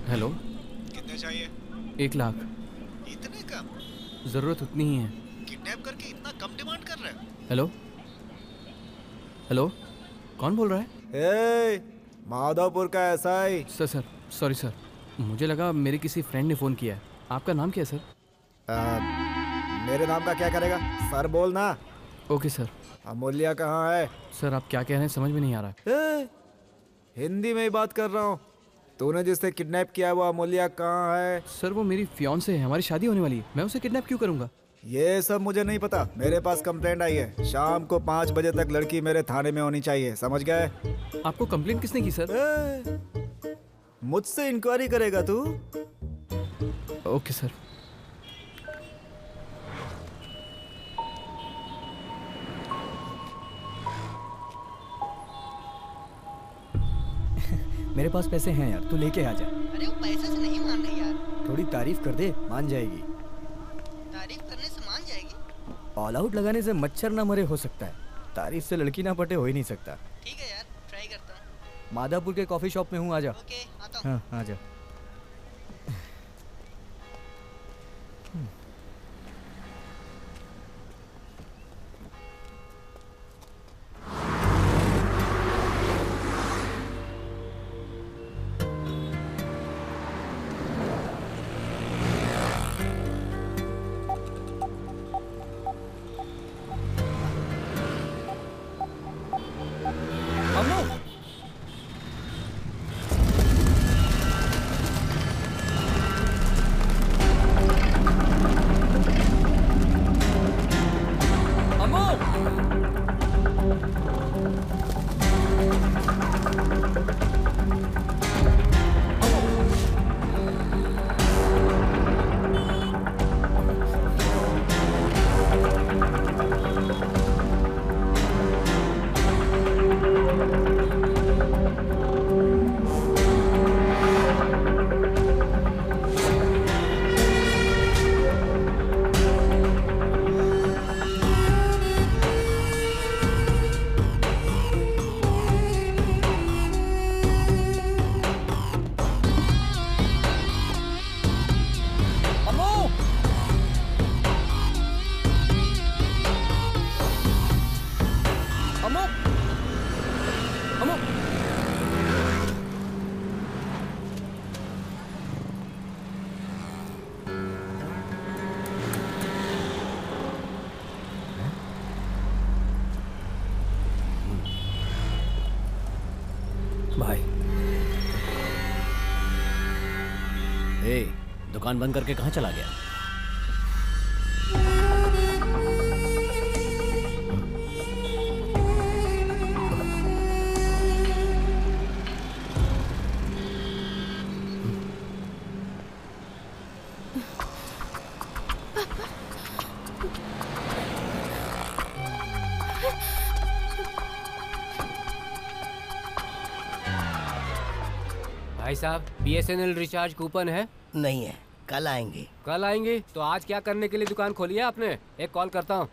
हेलो। कितने चाहिए? 1 लाख। इतने कम? ज़रूरत उतनी ही है। किडनैप करके इतना कम डिमांड कर रहे हो? हेलो हेलो, कौन बोल रहा है? ए, माधवपुर का एसआई। सर सॉरी सर, मुझे लगा मेरे किसी फ्रेंड ने फ़ोन किया है। आपका नाम क्या है सर? मेरे नाम का क्या करेगा? सर बोल ना। Okay sir. अमूल्या कहाँ है? सर आप क्या कह रहे हैं समझ में नहीं आ रहा। हिंदी में ही बात कर रहा हूँ। तूने जिससे किडनैप किया है वो अमूल्या कहाँ है? सर वो मेरी फियांसे है, हमारी शादी होने वाली है, मैं उसे किडनैप क्यों करूँगा? ये सब मुझे नहीं पता। मेरे पास कंप्लेंट आई है, शाम को 5 बजे तक लड़की मेरे थाने में होनी चाहिए, समझ गए? आपको कंप्लेंट किसने की सर? मुझसे इंक्वायरी करेगा तू? Okay sir. मेरे पास पैसे हैं यार, तू लेके आ जा। अरे वो पैसे से नहीं मान रही यार। थोड़ी तारीफ कर दे, मान जाएगी। तारीफ करने से मान जाएगी? ऑल आउट लगाने से मच्छर ना मरे हो सकता है, तारीफ से लड़की ना पटे हो ही नहीं सकता। ठीक है यार, ट्राई करता हूँ। माधवपुर के कॉफी शॉप में हूँ, आ जा। ओके, आता हूँ। हाँ, आ जा। दुकान बंद करके कहाँ चला गया? भाई साहब, BSNL रिचार्ज कूपन है? नहीं है, कल आएंगे। कल आएंगे? तो आज क्या करने के लिए दुकान खोली है आपने? एक कॉल करता हूँ।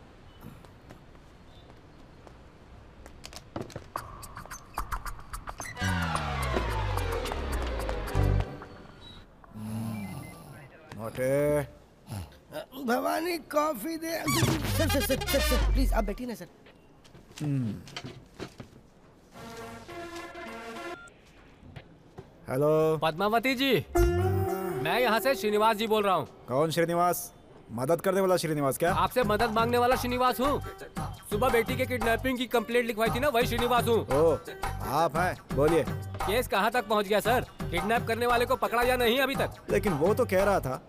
Bhavani coffee they. Sir please आप बैठिए ना सर। हेलो पद्मावती जी, मैं यहाँ से श्रीनिवास जी बोल रहा हूँ। कौन श्रीनिवास? मदद करने वाला श्रीनिवास क्या? आपसे मदद मांगने वाला श्रीनिवास हूँ। सुबह बेटी के किडनैपिंग की कंप्लेंट लिखवाई थी ना, वही श्रीनिवास हूँ। ओह, आप हैं, बोलिए। केस कहाँ तक पहुँच गया सर? किडनैप करने वाले को पकड़ा या नहीं अभी तक? लेकिन वो तो कह रहा था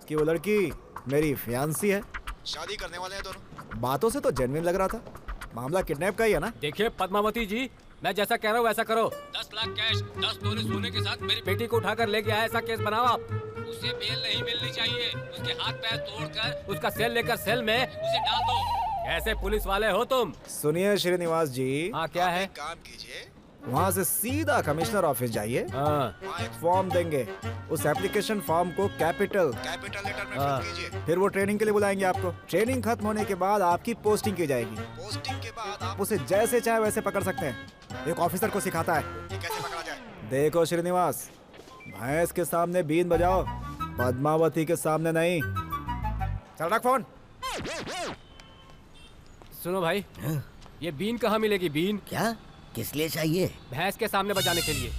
कि वो लड़की मेरी फियांसी है, शादी करने वाले हैं दोनों। बातों से तो जेन्युइन लग रहा था। मामला किडनैप का ही है ना? देखिए पद्मावती जी, मैं जैसा कह रहा हूँ वैसा करो। 10 लाख कैश, 10 तोले सोने के साथ मेरी बेटी को उठाकर लेके आया, ऐसा केस बनाओ आप। उसे बेल नहीं मिलनी चाहिए। उसके हाथ पैर तोड़कर उसका सेल लेकर सेल में उसे डाल दो। कैसे पुलिस वाले हो तुम? सुनिए श्रीनिवास जी। हाँ, क्या है? काम कीजिए, वहाँ से सीधा कमिश्नर ऑफिस जाइए। वहाँ एक फॉर्म देंगे, उस एप्लीकेशन फॉर्म को कैपिटल लेटर में फिल कीजिए। फिर वो ट्रेनिंग के लिए बुलाएंगे आपको। ट्रेनिंग खत्म होने के बाद आपकी पोस्टिंग की जाएगी। पोस्टिंग के बाद आप उसे जैसे चाहे वैसे पकड़ सकते हैं। एक ऑफिसर को सिखाता है कि कैसे पकड़ा जाए। देखो श्रीनिवास, भैंस के सामने बीन बजाओ, पद्मावती के सामने नहीं। चल रख फोन। सुनो भाई, ये बीन कहाँ मिलेगी? बीन क्या? किस लिए चाहिए? भैंस के सामने बजाने के लिए।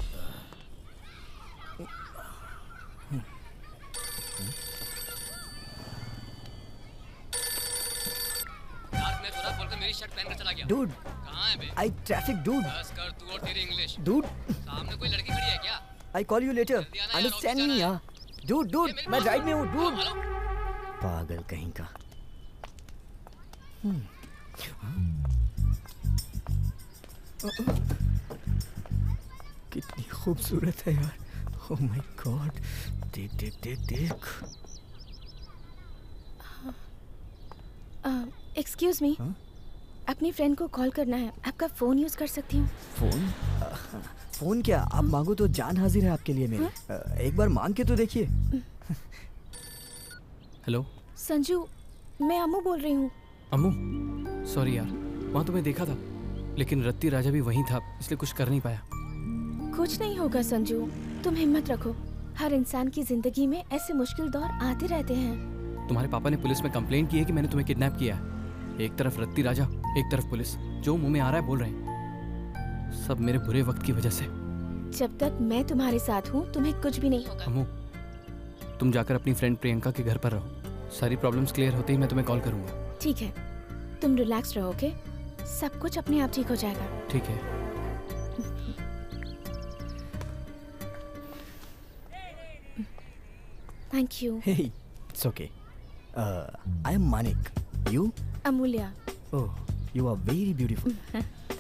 मेरी शर्ट पहनकर चला गया। Dude, कहाँ है बे? I traffic dude. बस कर तू और तेरी इंग्लिश। Dude. सामने कोई लड़की खड़ी है क्या? I call you later. Understand me यार। Dude, मैं राइड में हूँ dude। पागल कहीं का। कितनी खूबसूरत है यार। Oh my God, देख। एक्सक्यूज मी, अपनी फ्रेंड को कॉल करना है। आपका फोन यूज कर सकती हूँ? फोन क्या? आप मांगो तो जान हाजिर है आपके लिए मेरी। एक बार मांग के तो देखिए। हेलो संजू, मैं अम्मू बोल रही हूँ। अम्मू, सॉरी यार, वहाँ तुम्हें देखा था लेकिन रत्ती राजा भी वहीं था, इसलिए कुछ कर नहीं पाया। कुछ नहीं होगा संजू, तुम हिम्मत रखो। हर इंसान की जिंदगी में ऐसे मुश्किल दौर आते रहते हैं। तुम्हारे पापा ने पुलिस में कंप्लेंट की है कि मैंने तुम्हें किडनैप किया है। एक तरफ रत्ती राजा, एक तरफ पुलिस, जो मुंह में आ रहा है बोल रहे हैं। सब मेरे बुरे वक्त की वजह से। जब तक मैं तुम्हारे साथ हूँ तुम्हें कुछ भी नहीं होगा। अम्मू, तुम जाकर अपनी फ्रेंड प्रियंका के घर पर रहो। सारी प्रॉब्लम्स क्लियर होते ही मैं तुम्हें कॉल करूंगा। ठीक है, तुम रिलैक्स रहो, ओके? सब कुछ अपने आप ठीक हो जाएगा। ठीक है। Thank you. Hey, it's okay. I am Manik. You? Amulya. Oh, you are very beautiful.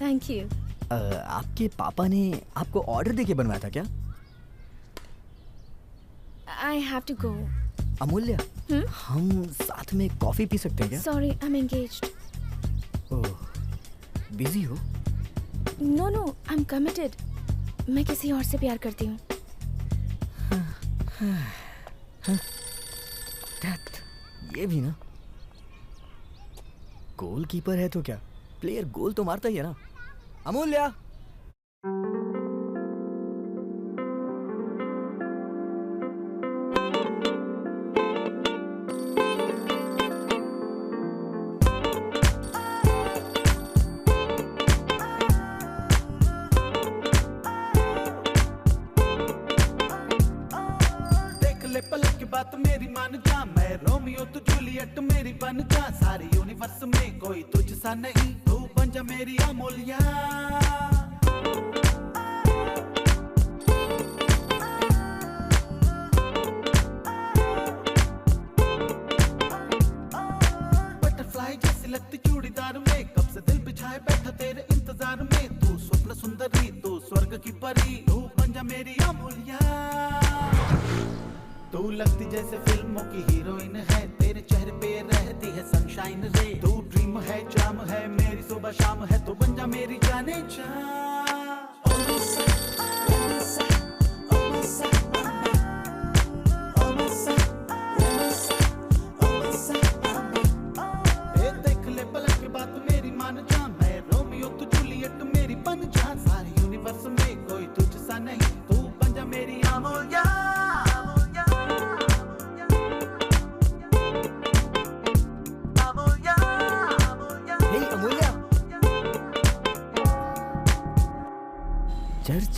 Thank you. आपके पापा ने आपको ऑर्डर देके बनवाया था क्या? I have to go. Amulya, हम साथ में कॉफी पी सकते हैं क्या? Sorry, I'm engaged. Oh, busy हो? No, no, I'm committed. मैं किसी और से प्यार करती हूँ। ये भी ना, गोलकीपर है तो क्या, प्लेयर गोल तो मारता ही है ना। अमूल्या, पलक की बात मेरी मान जा, मैं रोमियो तू जूलियट मेरी बन जा। सारे यूनिवर्स में कोई तुझ सा नहीं, तू बन जा मेरी अमूल्या। बटरफ्लाई जैसी लगती चूड़ीदार में, कब से दिल बिछाए बैठा तेरे इंतजार में। तू स्वप्न सुंदरी, तू स्वर्ग की परी, तू बन जा मेरी अमूल्या। तू लगती जैसे फिल्मों की हीरोइन है, तेरे चेहरे पे रहती है सनशाइन रे। तू ड्रीम है, जाम है, मेरी सुबह शाम है, तो बन जा मेरी जाने जा। देख ले पलक की बात मेरी मान जा, मैं रोमियो तू जूलियट मेरी बन जा। सारे यूनिवर्स में कोई तुझ सा नहीं, तू बन जा मेरी अमूल्या। चर्च,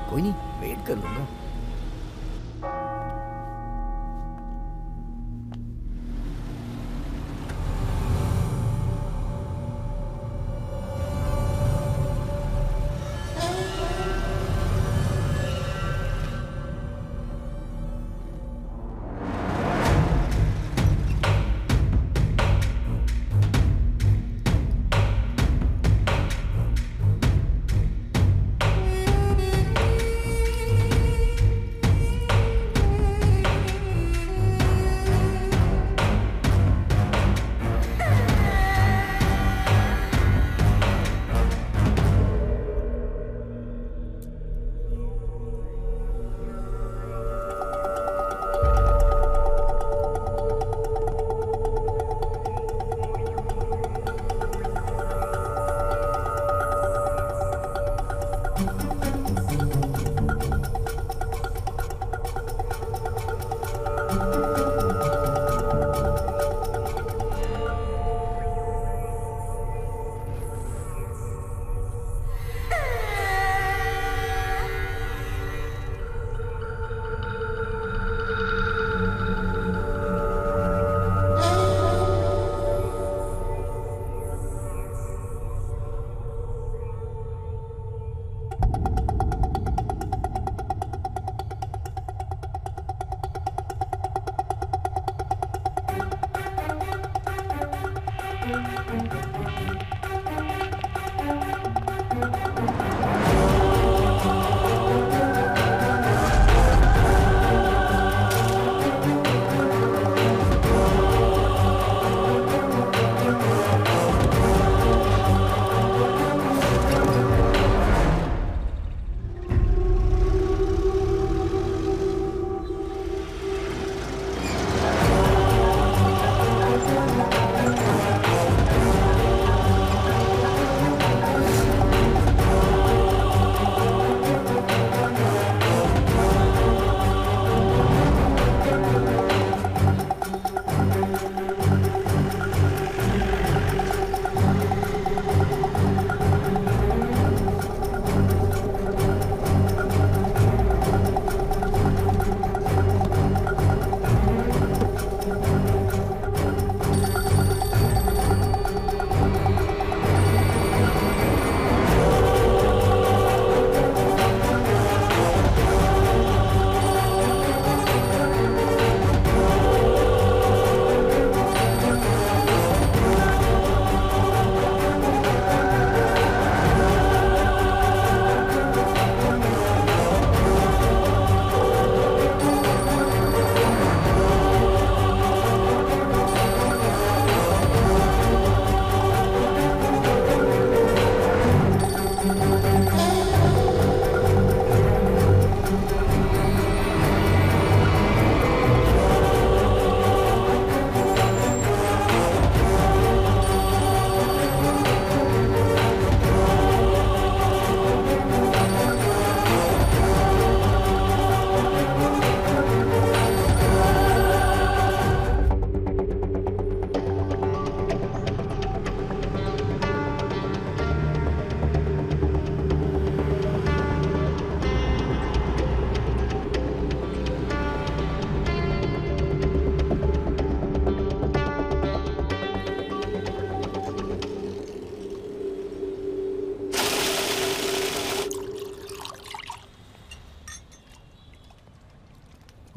कोई नहीं, वेट कर लूंगा।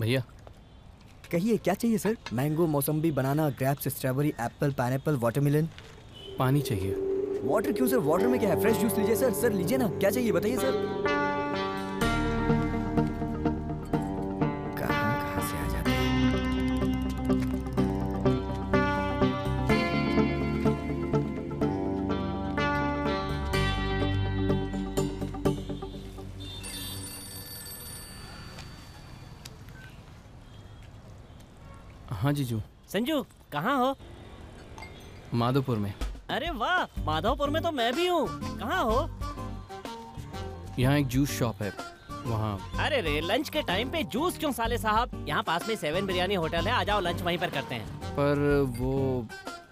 भैया कहिए क्या चाहिए sir? Mango, mosambi, banana, grapes, strawberry, apple, pineapple, watermelon. पानी चाहिए। वाटर क्यों सर? वाटर में क्या है? फ्रेश जूस लीजिए सर। सर लीजिए ना, क्या चाहिए बताइए सर। कहाँ से आ जाते हैं? हाँ जीजू। संजू कहाँ हो? माधोपुर में। अरे वाह, माधोपुर में तो मैं भी हूँ। कहाँ हो? यहाँ एक जूस शॉप है, वहाँ। अरे रे, लंच के टाइम पे जूस क्यों साले साहब? यहाँ पास में 7 बिरयानी होटल है, आ जाओ लंच वहीं पर करते हैं। पर वो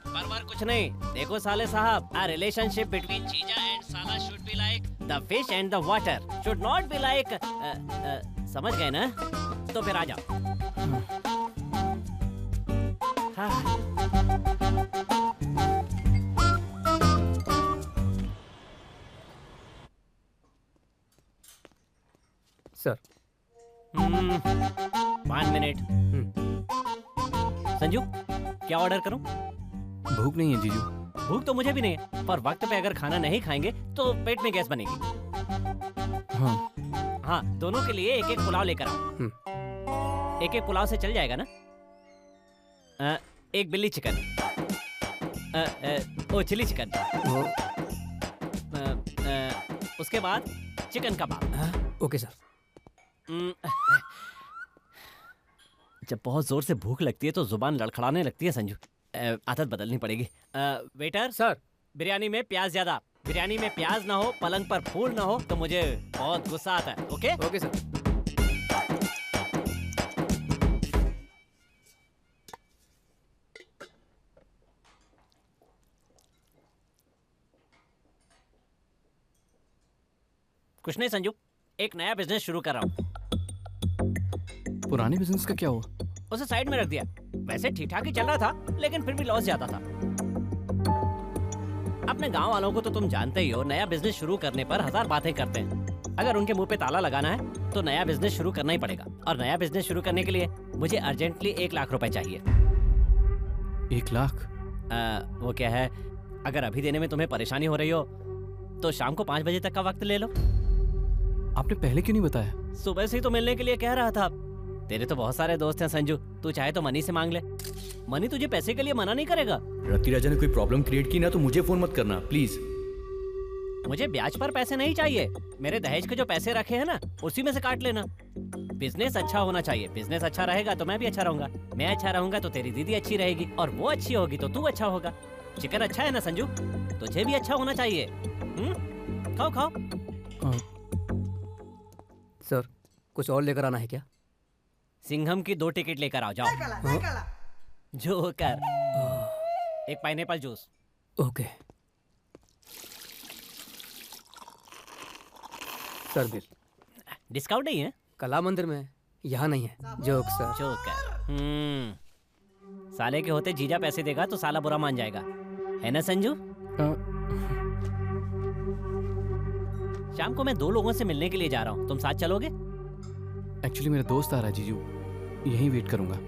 पर कुछ नहीं। देखो साले साहब, a relationship between Cheetah and Sala should be like the fish and the water, should not be like समझ गए ना? तो फिर आ जाओ। हाँ। Sir 1 minute. संजू क्या ऑर्डर करूं? भूख नहीं है जीजू। भूख तो मुझे भी नहीं है, पर वक्त पे अगर खाना नहीं खाएंगे तो पेट में गैस बनेगी। हाँ, दोनों के लिए एक एक पुलाव लेकर आओ। एक एक पुलाव से चल जाएगा ना? एक बिल्ली चिकन, ओ चिली चिकन, उसके बाद चिकन कबाब। Okay sir. जब बहुत जोर से भूख लगती है तो जुबान लड़खड़ाने लगती है संजू। आदत बदलनी पड़ेगी। वेटर सर, बिरयानी में प्याज ज्यादा। बिरयानी में प्याज ना हो, पलंग पर फूल ना हो तो मुझे बहुत गुस्सा आता है। Okay okay sir. कुछ नहीं संजू, एक नया बिजनेस शुरू कर रहा हूँ। पुराने बिजनेस का क्या हुआ? उसे साइड में रख दिया। वैसे ठीक ठाक ही चल रहा था, लेकिन फिर भी लॉस ज्यादा था। अपने गांव वालों को तो तुम जानते ही हो, नया बिजनेस शुरू करने पर 1000 बातें करते हैं। अगर उनके मुंह पे ताला लगाना है तो नया बिजनेस शुरू करना ही पड़ेगा। और नया बिजनेस शुरू करने के लिए मुझे अर्जेंटली 1 लाख रुपए चाहिए। 1 लाख? वो क्या है, अगर अभी देने में तुम्हें परेशानी हो रही हो तो शाम को 5 बजे तक का वक्त ले लो। आपने पहले क्यों नहीं बताया? सुबह से ही तो मिलने के लिए कह रहा था। तेरे तो बहुत सारे दोस्त हैं संजू, तू चाहे तो मनी से मांग ले। मनी तुझे पैसे के लिए मना नहीं करेगा। रति राजा ने कोई प्रॉब्लम क्रिएट की ना तो मुझे फोन मत करना प्लीज। मुझे ब्याज पर पैसे नहीं चाहिए, मेरे दहेज के जो पैसे रखे हैं ना उसी में से काट लेना। बिजनेस अच्छा होना चाहिए, बिजनेस अच्छा रहेगा तो मैं भी अच्छा रहूंगा, मैं अच्छा रहूंगा तो तेरी दीदी अच्छी रहेगी, और वो अच्छी होगी तो तू अच्छा होगा। चिकन अच्छा है ना संजू, तुझे भी अच्छा होना चाहिए। खाओ खाओ। सर कुछ और लेकर आना है क्या? सिंघम की 2 टिकट लेकर आओ, जाओ। जोकर, एक pineapple juice. Okay sir. Bill discount नहीं है? कला मंदिर में, यहाँ नहीं है। Joke sir. जोकर। साले के होते जीजा पैसे देगा तो साला बुरा मान जाएगा, है ना संजू? शाम को मैं 2 लोगों से मिलने के लिए जा रहा हूँ, तुम साथ चलोगे? एक्चुअली मेरा दोस्त आ रहा है जीजू, यहीं वेट करूंगा।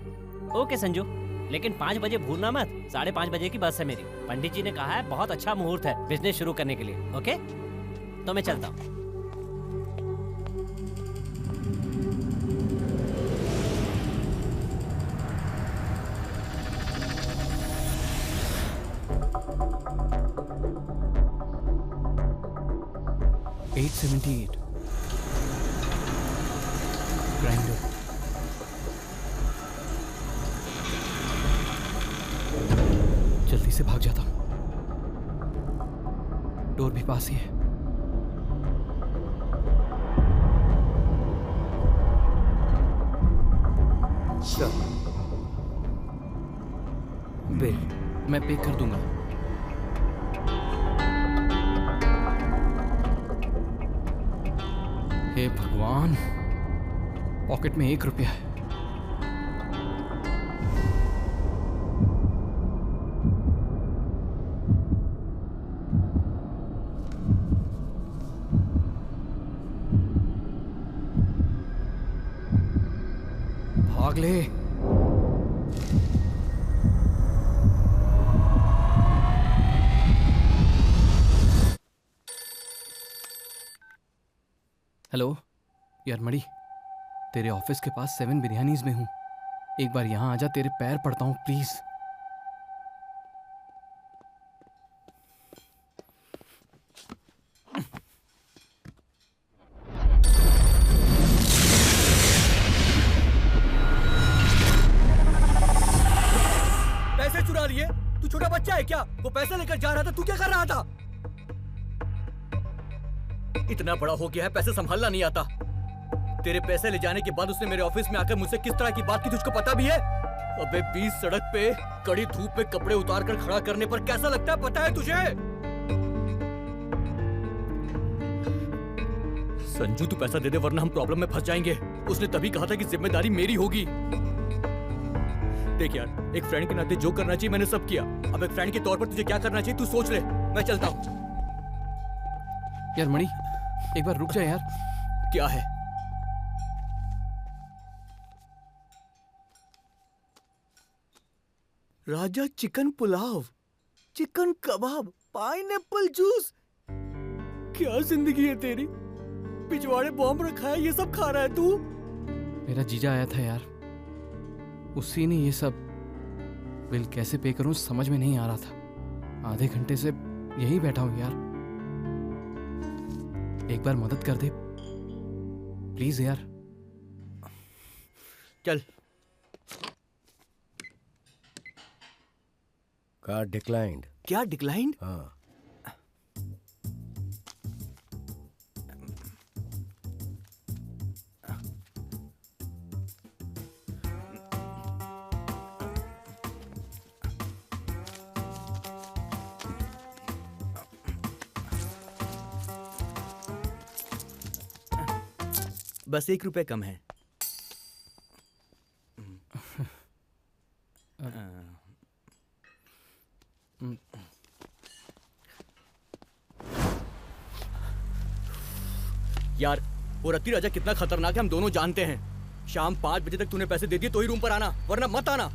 ओके संजू, लेकिन 5 बजे भूलना मत। 5:30 बजे की बस है मेरी। पंडित जी ने कहा है बहुत अच्छा मुहूर्त है बिजनेस शुरू करने के लिए। ओके तो मैं चलता हूँ। $878 ग्राइंडर। जल्दी से भाग जाता हूँ, डोर भी पास ही है। बिल मैं पे कर दूंगा। हे भगवान, पॉकेट में ₹1 है। भाग ले। हेलो यार मणि, तेरे ऑफिस के पास 7 बिरयानीज में हूँ, एक बार यहाँ आजा, तेरे पैर पड़ता हूँ प्लीज। पैसे चुरा लिए? तू छोटा बच्चा है क्या? वो पैसे लेकर जा रहा था, तू क्या कर रहा था? इतना बड़ा हो गया है, पैसे संभालना नहीं आता। तेरे पैसे ले जाने के बाद उसने मेरे ऑफिस में आकर मुझसे किस तरह की बात की, तुझको पता भी है? अबे 20 सड़क पे कड़ी धूप में कपड़े उतार कर खड़ा करने पर कैसा लगता है, पता है तुझे? संजू तू पैसा दे दे वरना हम प्रॉब्लम में फंस जाएंगे। उसने तभी कहा था कि जिम्मेदारी मेरी होगी। देख यार, एक फ्रेंड के नाते जो करना चाहिए मैंने सब किया। अब एक फ्रेंड के तौर पर तुझे क्या करना चाहिए तू सोच ले। मैं चलता हूँ। यार मणि, एक बार रुक जा यार। क्या है? राजा चिकन पुलाव, चिकन कबाब, पाइनएप्पल जूस। क्या जिंदगी है तेरी? पिछवाड़े बॉम्ब रखा है, ये सब खा रहा है तू? मेरा जीजा आया था यार, उसी ने ये सब। बिल कैसे पे करूं समझ में नहीं आ रहा था। आधे घंटे से यहीं बैठा हूं यार, एक बार मदद कर दे प्लीज यार। चल। Card declined. क्या डिक्लाइंड? हाँ। बस ₹1 कम है। यार वो रति राजा कितना खतरनाक है हम दोनों जानते हैं। शाम 5 बजे तक तूने पैसे दे दिए तो ही रूम पर आना, वरना मत आना।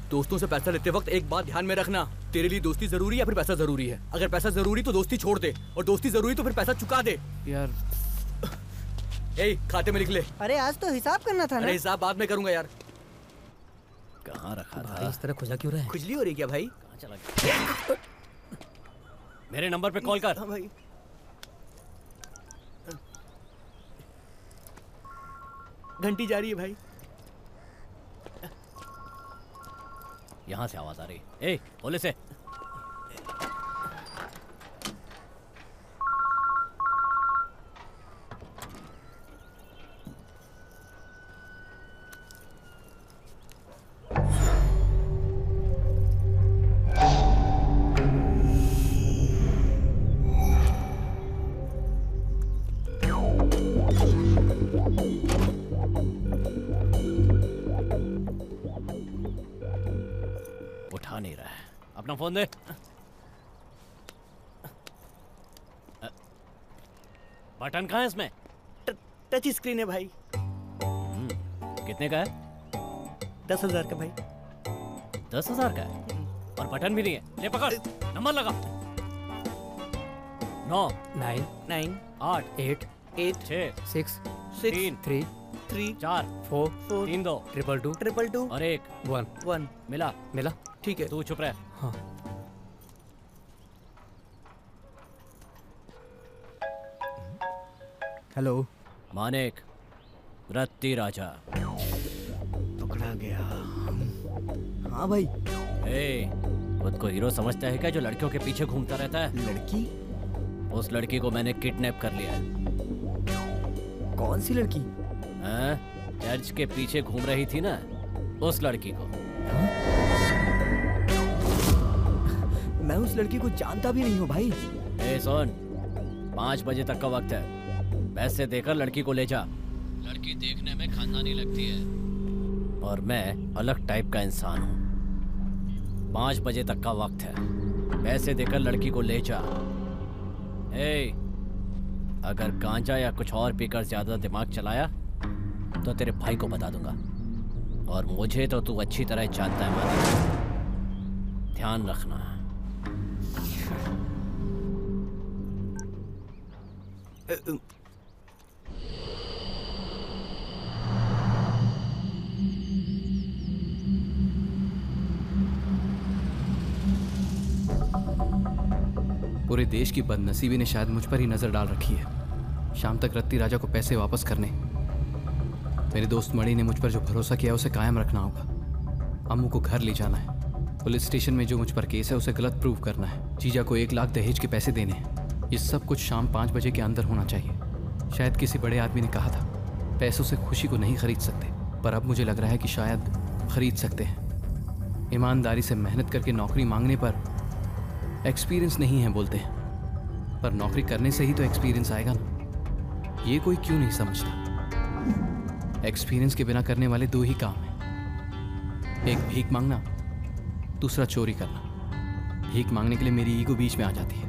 दोस्तों से पैसा लेते वक्त एक बात ध्यान में रखना, तेरे लिए दोस्ती जरूरी है या फिर पैसा जरूरी है? अगर पैसा जरूरी तो दोस्ती छोड़ दे, और दोस्ती जरूरी तो फिर पैसा चुका दे। यार खाते में लिख ले। अरे आज तो हिसाब करना था ना। अरे हिसाब बाद में करूंगा यार। कहाँ रखा था? भाई इस तरह खुजा क्यों रहा है? खुजली हो रही क्या भाई? कहाँ चला गया? मेरे नंबर पे कॉल कर। हाँ भाई। घंटी जा रही है भाई। यहाँ से आवाज आ रही है। ए, बोले से। उठा नहीं रहा है। अपना फोन दे। बटन कहाँ है इसमें? टच स्क्रीन है भाई। कितने का है? 10,000 का भाई। 10,000 का है और बटन भी नहीं है। ले पकड़, नंबर लगा। 9 9 8 8 6 6 3 3 4 4 3 2 2 2 और 1 1 मिला। मिला। ठीक है। तू चुप रह। हाँ। हेलो मानिक, रत्ती राजा। पकड़ा गया। हाँ भाई। ए, खुद को हीरो समझता है क्या जो लड़कियों के पीछे घूमता रहता है? लड़की? उस लड़की को मैंने किडनैप कर लिया है। कौन सी लड़की? चर्च के पीछे घूम रही थी ना, उस लड़की को। मैं उस लड़की को जानता भी नहीं हूँ भाई। ए सुन, 5 बजे तक का वक्त है। पैसे देकर लड़की को ले जा। लड़की देखने में खानदानी लगती है और मैं अलग टाइप का इंसान हूँ। 5 बजे तक का वक्त है। पैसे देकर लड़की को ले जा। ए, अगर गांजा या कुछ और पीकर ज्यादा दिमाग चलाया तो तेरे भाई को बता दूंगा, और मुझे तो तू अच्छी तरह जानता है मानिक। ध्यान रखना। पूरे देश की बदनसीबी ने शायद मुझ पर ही नजर डाल रखी है। शाम तक रत्ती राजा को पैसे वापस करने, मेरे दोस्त मणि ने मुझ पर जो भरोसा किया उसे कायम रखना होगा। अम्मू को घर ले जाना है। पुलिस स्टेशन में जो मुझ पर केस है उसे गलत प्रूव करना है। जीजा को 1 लाख दहेज के पैसे देने हैं। ये सब कुछ शाम 5 बजे के अंदर होना चाहिए। शायद किसी बड़े आदमी ने कहा था, पैसों से खुशी को नहीं खरीद सकते, पर अब मुझे लग रहा है कि शायद खरीद सकते हैं। ईमानदारी से मेहनत करके नौकरी मांगने पर एक्सपीरियंस नहीं है बोलते हैं, पर नौकरी करने से ही तो एक्सपीरियंस आएगा ना। ये कोई क्यों नहीं समझता। एक्सपीरियंस के बिना करने वाले 2 ही काम हैं, एक भीख मांगना, दूसरा चोरी करना। भीख मांगने के लिए मेरी ईगो बीच में आ जाती है।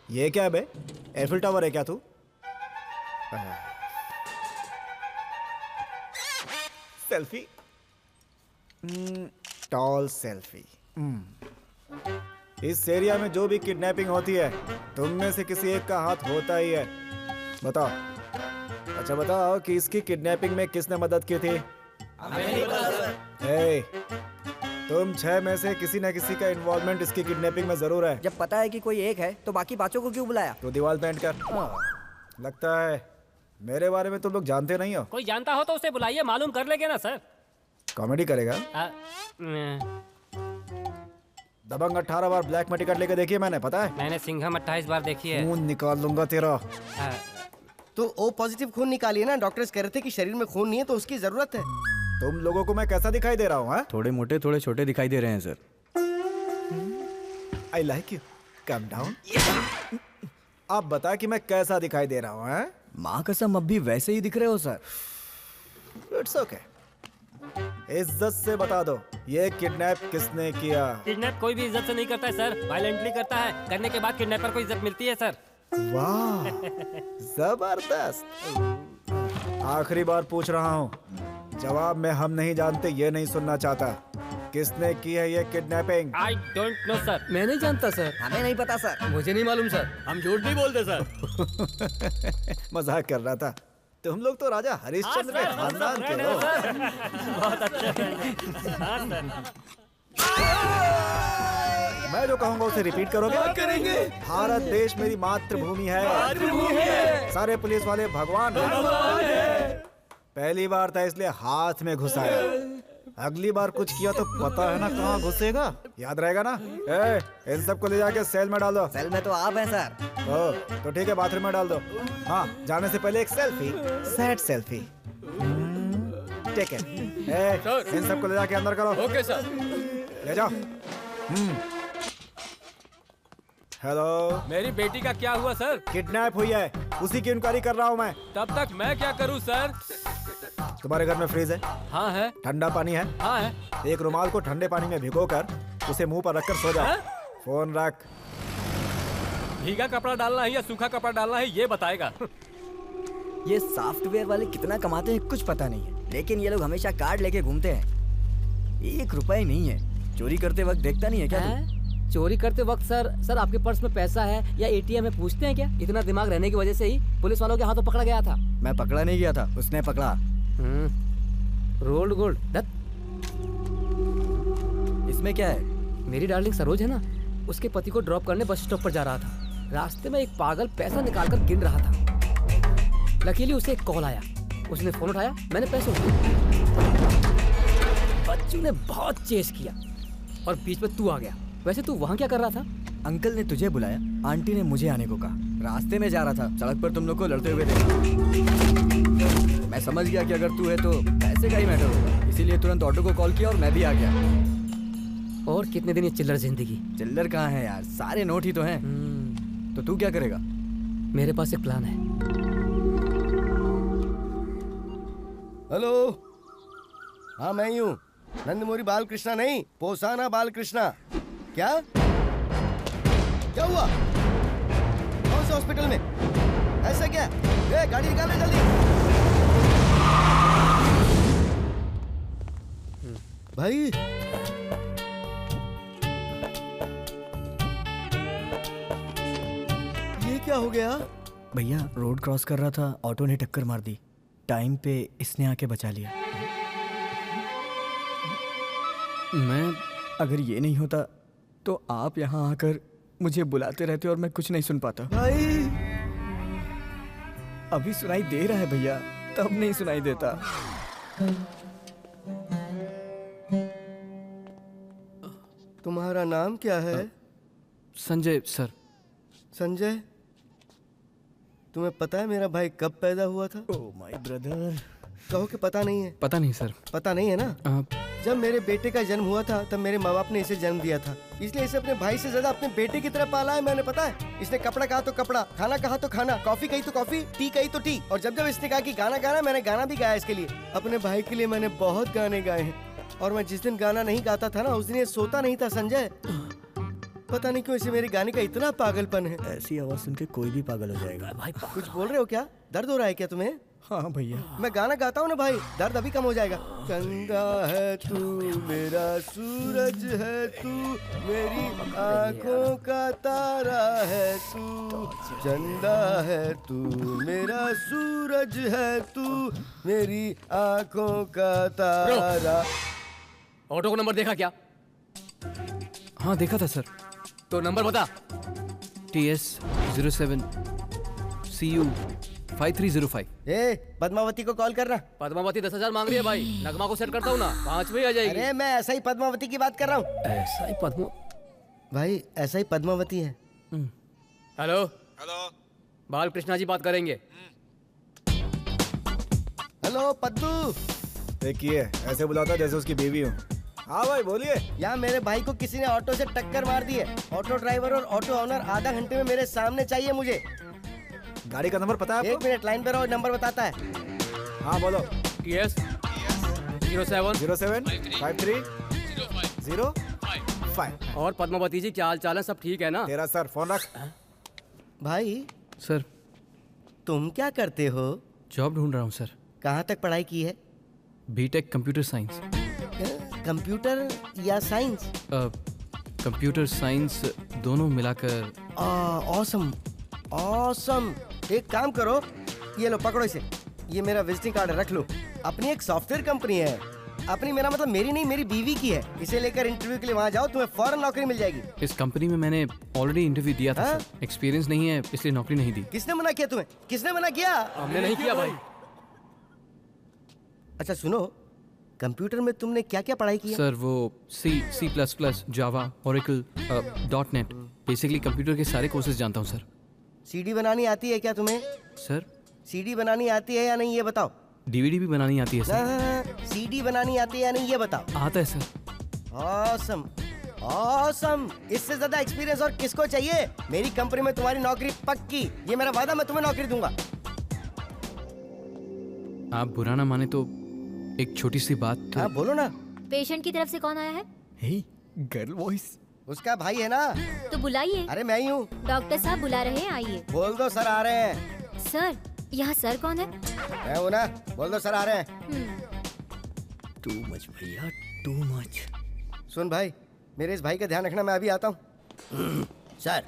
ये क्या है बे? एफिल टावर है क्या तू? सेल्फी। Tall selfie. इस एरिया में जो भी किडनैपिंग होती है, तुम में से किसी एक का हाथ होता ही है। बताओ। अच्छा बताओ कि इसकी किडनैपिंग में किसने मदद की थी? ए, तुम 6 में से किसी न किसी का इन्वॉल्वमेंट इसकी किडनैपिंग में जरूर है। जब पता है कि कोई एक है तो बाकी पांचों को क्यों बुलाया? तो दीवार पेंट कर। लगता है मेरे बारे में तुम लोग जानते नहीं हो। कोई जानता हो तो उसे बुलाइए, मालूम कर लेंगे ना सर। कॉमेडी करेगा? दबंग 18 बार ब्लैक में टिकट लेके देखी है मैंने, पता है? मैंने सिंघम 28 बार देखी है। खून निकाल लूंगा तेरा। तो ओ पॉजिटिव खून निकालिए ना। डॉक्टर्स कह रहे थे कि शरीर में खून नहीं है तो उसकी जरूरत है। तुम लोगों को मैं कैसा दिखाई दे रहा हूँ? थोड़े मोटे थोड़े छोटे दिखाई दे रहे हैं sir. I like you, come down. आप बता कि मैं कैसा दिखाई दे रहा हूँ? माँ कसम अब भी वैसे ही दिख रहे हो सर। It's okay. इज्जत से बता दो, ये किडनैप किसने किया? किडनैप कोई भी इज्जत से नहीं करता है सर, वायलेंटली करता है। करने के बाद किडनैपर को इज्जत मिलती है सर। वाह, जबरदस्त। आखिरी बार पूछ रहा हूँ, जवाब में हम नहीं जानते ये नहीं सुनना चाहता। किसने की है ये kidnapping? I don't know sir. मैं नहीं जानता सर। हमें नहीं पता सर। मुझे नहीं मालूम सर। हम झूठ नहीं बोलते सर। मजाक कर रहा था। तुम लोग तो राजा हरिश्चंद्र के खानदान के हो। बहुत अच्छा। मैं जो कहूँगा उसे रिपीट करोगे? करेंगे। भारत देश मेरी मातृभूमि है। सारे पुलिस वाले भगवान हैं। पहली बार था इसलिए हाथ में घुसाया। अगली बार कुछ किया तो पता है ना कहाँ घुसेगा। याद रहेगा ना? इन सबको ले जाके सेल में डाल दो। सेल में तो आप हैं सर। तो ठीक है, बाथरूम में डाल दो। हाँ, जाने से पहले एक सेल्फी, सैड सेल्फी। ठीक है। इन सबको ले जाके अंदर करो। Okay sir. ले जाओ। हेलो, मेरी बेटी का क्या हुआ सर? किडनैप हुई है, उसी की इंक्वायरी कर रहा हूँ मैं। तब तक मैं क्या करूँ सर? तुम्हारे घर में फ्रीज है? हाँ है। ठंडा पानी है? हाँ है। एक रुमाल को ठंडे पानी में भिगोकर उसे मुंह पर रखकर सो जाओ। फोन रख। भीगा कपड़ा डालना है या सूखा कपड़ा डालना है ये बताएगा। ये सॉफ्टवेयर वाले कितना कमाते हैं कुछ पता नहीं है, लेकिन ये लोग हमेशा कार्ड लेके घूमते हैं। 1 रुपया ही नहीं है। चोरी करते वक्त देखता नहीं है क्या तू? चोरी करते वक्त सर आपके पर्स में पैसा है या एटीएम में पूछते हैं क्या? इतना दिमाग रहने की वजह से ही पुलिस वालों के हाथों पकड़ा गया था। मैं पकड़ा नहीं गया था, उसने पकड़ा। Rolled gold. इसमें क्या है? मेरी डार्लिंग सरोज है ना, उसके पति को ड्रॉप करने बस स्टॉप पर जा रहा था। रास्ते में एक पागल पैसा निकालकर गिन रहा था। लकीली उसे एक कॉल आया, उसने फोन उठाया, मैंने पैसे उठाए। बच्चू ने बहुत चेस किया और बीच में तू आ गया। वैसे तू वहाँ क्या कर रहा था? अंकल ने तुझे बुलाया, आंटी ने मुझे आने को कहा। रास्ते में जा रहा था, सड़क पर तुम लोग को लड़ते हुए देखा। मैं समझ गया कि अगर तू है तो पैसे का ही मैटर होगा, इसीलिए तुरंत ऑटो को कॉल किया और मैं भी आ गया। और कितने दिन ये चिल्लर जिंदगी? चिल्लर कहाँ है यार, सारे नोट ही तो हैं। तो तू क्या करेगा? मेरे पास एक प्लान है। हेलो, हाँ मैं ही हूँ। नंदमुरी बालकृष्णा नहीं, पोसाना बालकृष्णा। क्या हुआ? कौन से हॉस्पिटल में? ऐसा क्या? गाड़ी निकालो जल्दी। भाई ये क्या हो गया? भैया रोड क्रॉस कर रहा था, ऑटो ने टक्कर मार दी। टाइम पे इसने आके बचा लिया। मैं अगर ये नहीं होता तो आप यहाँ आकर मुझे बुलाते रहते और मैं कुछ नहीं सुन पाता। भाई अभी सुनाई दे रहा है भैया, तब नहीं सुनाई देता। तुम्हारा नाम क्या है? संजय सर। संजय, तुम्हें पता है मेरा भाई कब पैदा हुआ था? Oh my brother. कहो कि पता नहीं है। पता नहीं सर। पता नहीं है ना? जब मेरे बेटे का जन्म हुआ था तब मेरे माँ बाप ने इसे जन्म दिया था, इसलिए इसे अपने भाई से ज्यादा अपने बेटे की तरह पाला है मैंने। पता है, इसने कपड़ा कहा तो कपड़ा, खाना कहा तो खाना, कॉफी कही तो कॉफी, टी कही तो टी। और जब जब इसने कहा कि गाना गाना, मैंने गाना भी गाया इसके लिए। अपने भाई के लिए मैंने बहुत गाने गाए हैं, और मैं जिस दिन गाना नहीं गाता था ना उस दिन ये सोता नहीं था। संजय, पता नहीं क्यों इसे मेरे गाने का इतना पागलपन है। ऐसी आवाज सुन के कोई भी पागल हो जाएगा। भाई कुछ बोल रहे हो क्या? दर्द हो रहा है क्या तुम्हें? हाँ भैया। मैं गाना गाता हूँ ना भाई, दर्द अभी कम हो जाएगा। चंदा है तू मेरा सूरज है तू, मेरी आंखों का तारा है तू। चंदा है तू मेरा सूरज है तू, मेरी आंखों का तारा। ऑटो का नंबर देखा क्या? हाँ देखा था सर। तो नंबर बता। TS07 CU 5305। पद्मावती को कॉल करना। पद्मावती 10,000 मांग रही है भाई। नगमा को सेट करता हूँ ना, 5 में आ जाएगी। अरे मैं ऐसा ही पद्मावती की बात कर रहा हूँ। ऐसा ही भाई ऐसा ही पद्मावती है। हेलो हेलो, बाल कृष्णा जी बात करेंगे। हेलो पद्दू। देखिए ऐसे बुलाता जैसे उसकी बीवी हो। हाँ भाई बोलिए। यहाँ मेरे भाई को किसी ने ऑटो से टक्कर मार दी है। ऑटो ड्राइवर और ऑटो ओनर आधा घंटे में मेरे सामने चाहिए मुझे। गाड़ी का नंबर पता है आपको? 1 मिनट लाइन पे रहो, नंबर बताता है। हाँ बोलो। TS 07 5305। और पद्मावती जी क्या हाल चाल है? सब ठीक है ना? तेरा सर फोन रख। भाई सर तुम क्या करते हो? जॉब ढूंढ रहा हूँ सर। कहाँ तक पढ़ाई की है? BTech computer science. कंप्यूटर या साइंस? कंप्यूटर साइंस दोनों मिलाकर। Awesome awesome. एक काम करो, ये लो पकड़ो इसे। ये मेरा विजिटिंग कार्ड रख लो। अपनी एक सॉफ्टवेयर कंपनी है। अपनी, मेरा मतलब मेरी नहीं, मेरी बीवी की है। इसे लेकर इंटरव्यू के लिए वहाँ जाओ, तुम्हें फौरन नौकरी मिल जाएगी। इस कंपनी में मैंने ऑलरेडी इंटरव्यू दिया था सर। एक्सपीरियंस नहीं है इसलिए नौकरी नहीं दी। किसने मना किया तुम्हें? किसने मना किया? हमने नहीं किया भाई। अच्छा सुनो, कंप्यूटर में तुमने क्या क्या पढ़ाई की है? सर वो C++, जावा, ओरेकल, .NET, बेसिकली कंप्यूटर के सारे कोर्सेज जानता हूँ सर। CD बनानी आती है क्या तुम्हें? सर CD बनानी आती है या नहीं ये बताओ। DVD भी बनानी आती है सर। CD बनानी आती है या नहीं ये बताओ। आता है सर। Awesome awesome. इससे ज्यादा एक्सपीरियंस और किसको चाहिए? मेरी कंपनी में तुम्हारी नौकरी पक्की। ये मेरा वादा, मैं तुम्हें नौकरी दूंगा। आप बुरा ना माने तो एक छोटी सी बात। हाँ बोलो ना। पेशेंट की तरफ से कौन आया है? Girl voice. उसका भाई है ना। तो बुलाइए। अरे मैं ही हूँ। डॉक्टर साहब बुला रहे हैं, आइए। बोल दो सर आ रहे हैं। सर यहाँ सर कौन है? मैं हूँ ना, बोल दो सर आ रहे हैं। टू मच भैया, टू मच। सुन भाई, मेरे इस भाई का ध्यान रखना, मैं अभी आता हूँ। सर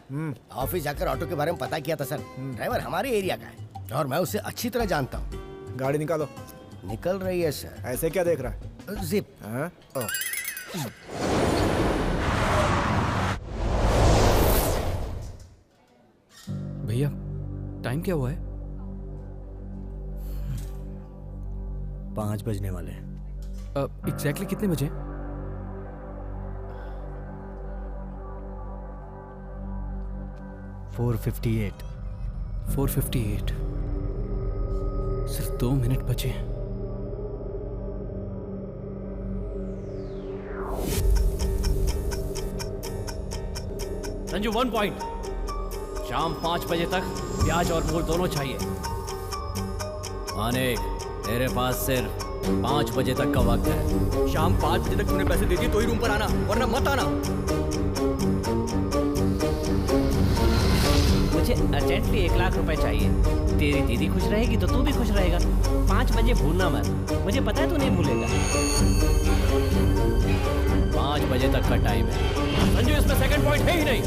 ऑफिस जाकर ऑटो के बारे में पता किया था सर। ड्राइवर हमारे एरिया का है और मैं उसे अच्छी तरह जानता हूँ। गाड़ी निकालो। निकल रही है सर। ऐसे क्या देख रहा है? जिप। भैया टाइम क्या हुआ है? 5 बजने वाले हैं। एग्जैक्टली कितने बजे? $4:58। 4:58। सिर्फ 2 मिनट बचे। संजू 1 पॉइंट। शाम 5 बजे तक प्याज और मूल दोनों चाहिए। अनेक, तेरे पास सिर्फ 5 बजे तक का वक्त है। शाम 5 बजे तक तूने पैसे दे दिए तो ही रूम पर आना, वरना मत आना। मुझे अर्जेंटली 1 लाख रुपए चाहिए। तेरी दीदी खुश रहेगी तो तू भी खुश रहेगा। 5 बजे भूलना मत, मुझे पता है तू नहीं भूलेगा। 5 बजे तक का टाइम है। संजू इसमें सेकंड पॉइंट है ही नहीं।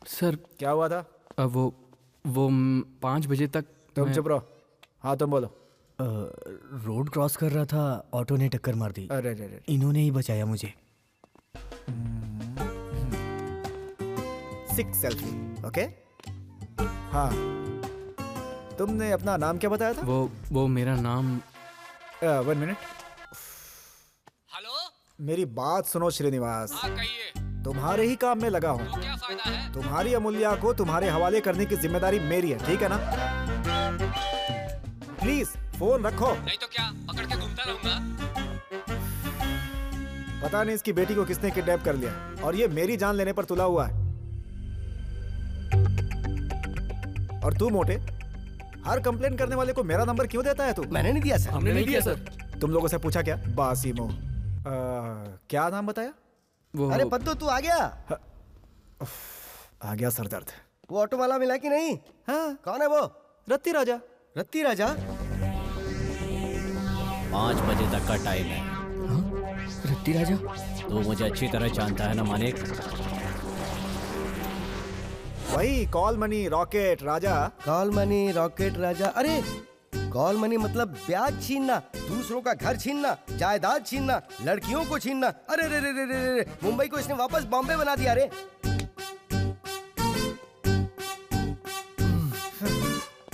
सर क्या हुआ था? वो 5 बजे तक। तुम चुप रहो। हाँ तुम बोलो। रोड क्रॉस कर रहा था, ऑटो ने टक्कर मार दी। अरे अरे, इन्होंने ही बचाया मुझे। 6 सेल्फी। ओके। हाँ तुमने अपना नाम क्या बताया था? वो मेरा नाम। 1 मिनट। हेलो, मेरी बात सुनो श्रीनिवास। हाँ कहिए। तुम्हारे ही काम में लगा हूँ। तो क्या फायदा है? तुम्हारी अमूल्या को तुम्हारे हवाले करने की जिम्मेदारी मेरी है, ठीक है ना? प्लीज फोन रखो। नहीं तो क्या पकड़ के घूमता रहूंगा? पता नहीं इसकी बेटी को किसने किडनैप कर लिया और ये मेरी जान लेने पर तुला हुआ है। और तू मोटे, हर कंप्लेन करने वाले को मेरा नंबर क्यों देता है तू? मैंने नहीं दिया सर। हमने नहीं दिया सर। तुम लोगों से पूछा क्या? बासिमो। क्या नाम बताया? वो अरे पद्दू तू आ गया? आ गया सर दर्द। वो ऑटो वाला मिला कि नहीं? हाँ। कौन है वो? रत्ती राजा। रत्ती राजा? 5 बजे तक का टाइम है। रत्ती राजा? तू मुझे अच्छी तरह जानता है ना मानिक? वही कॉल मनी रॉकेट राजा। कॉल मनी रॉकेट राजा। अरे कॉल मनी मतलब ब्याज छीनना, दूसरों का घर छीनना, जायदाद छीनना, लड़कियों को छीनना। अरे रे रे रे रे रे, मुंबई को इसने वापस बॉम्बे बना दिया रे।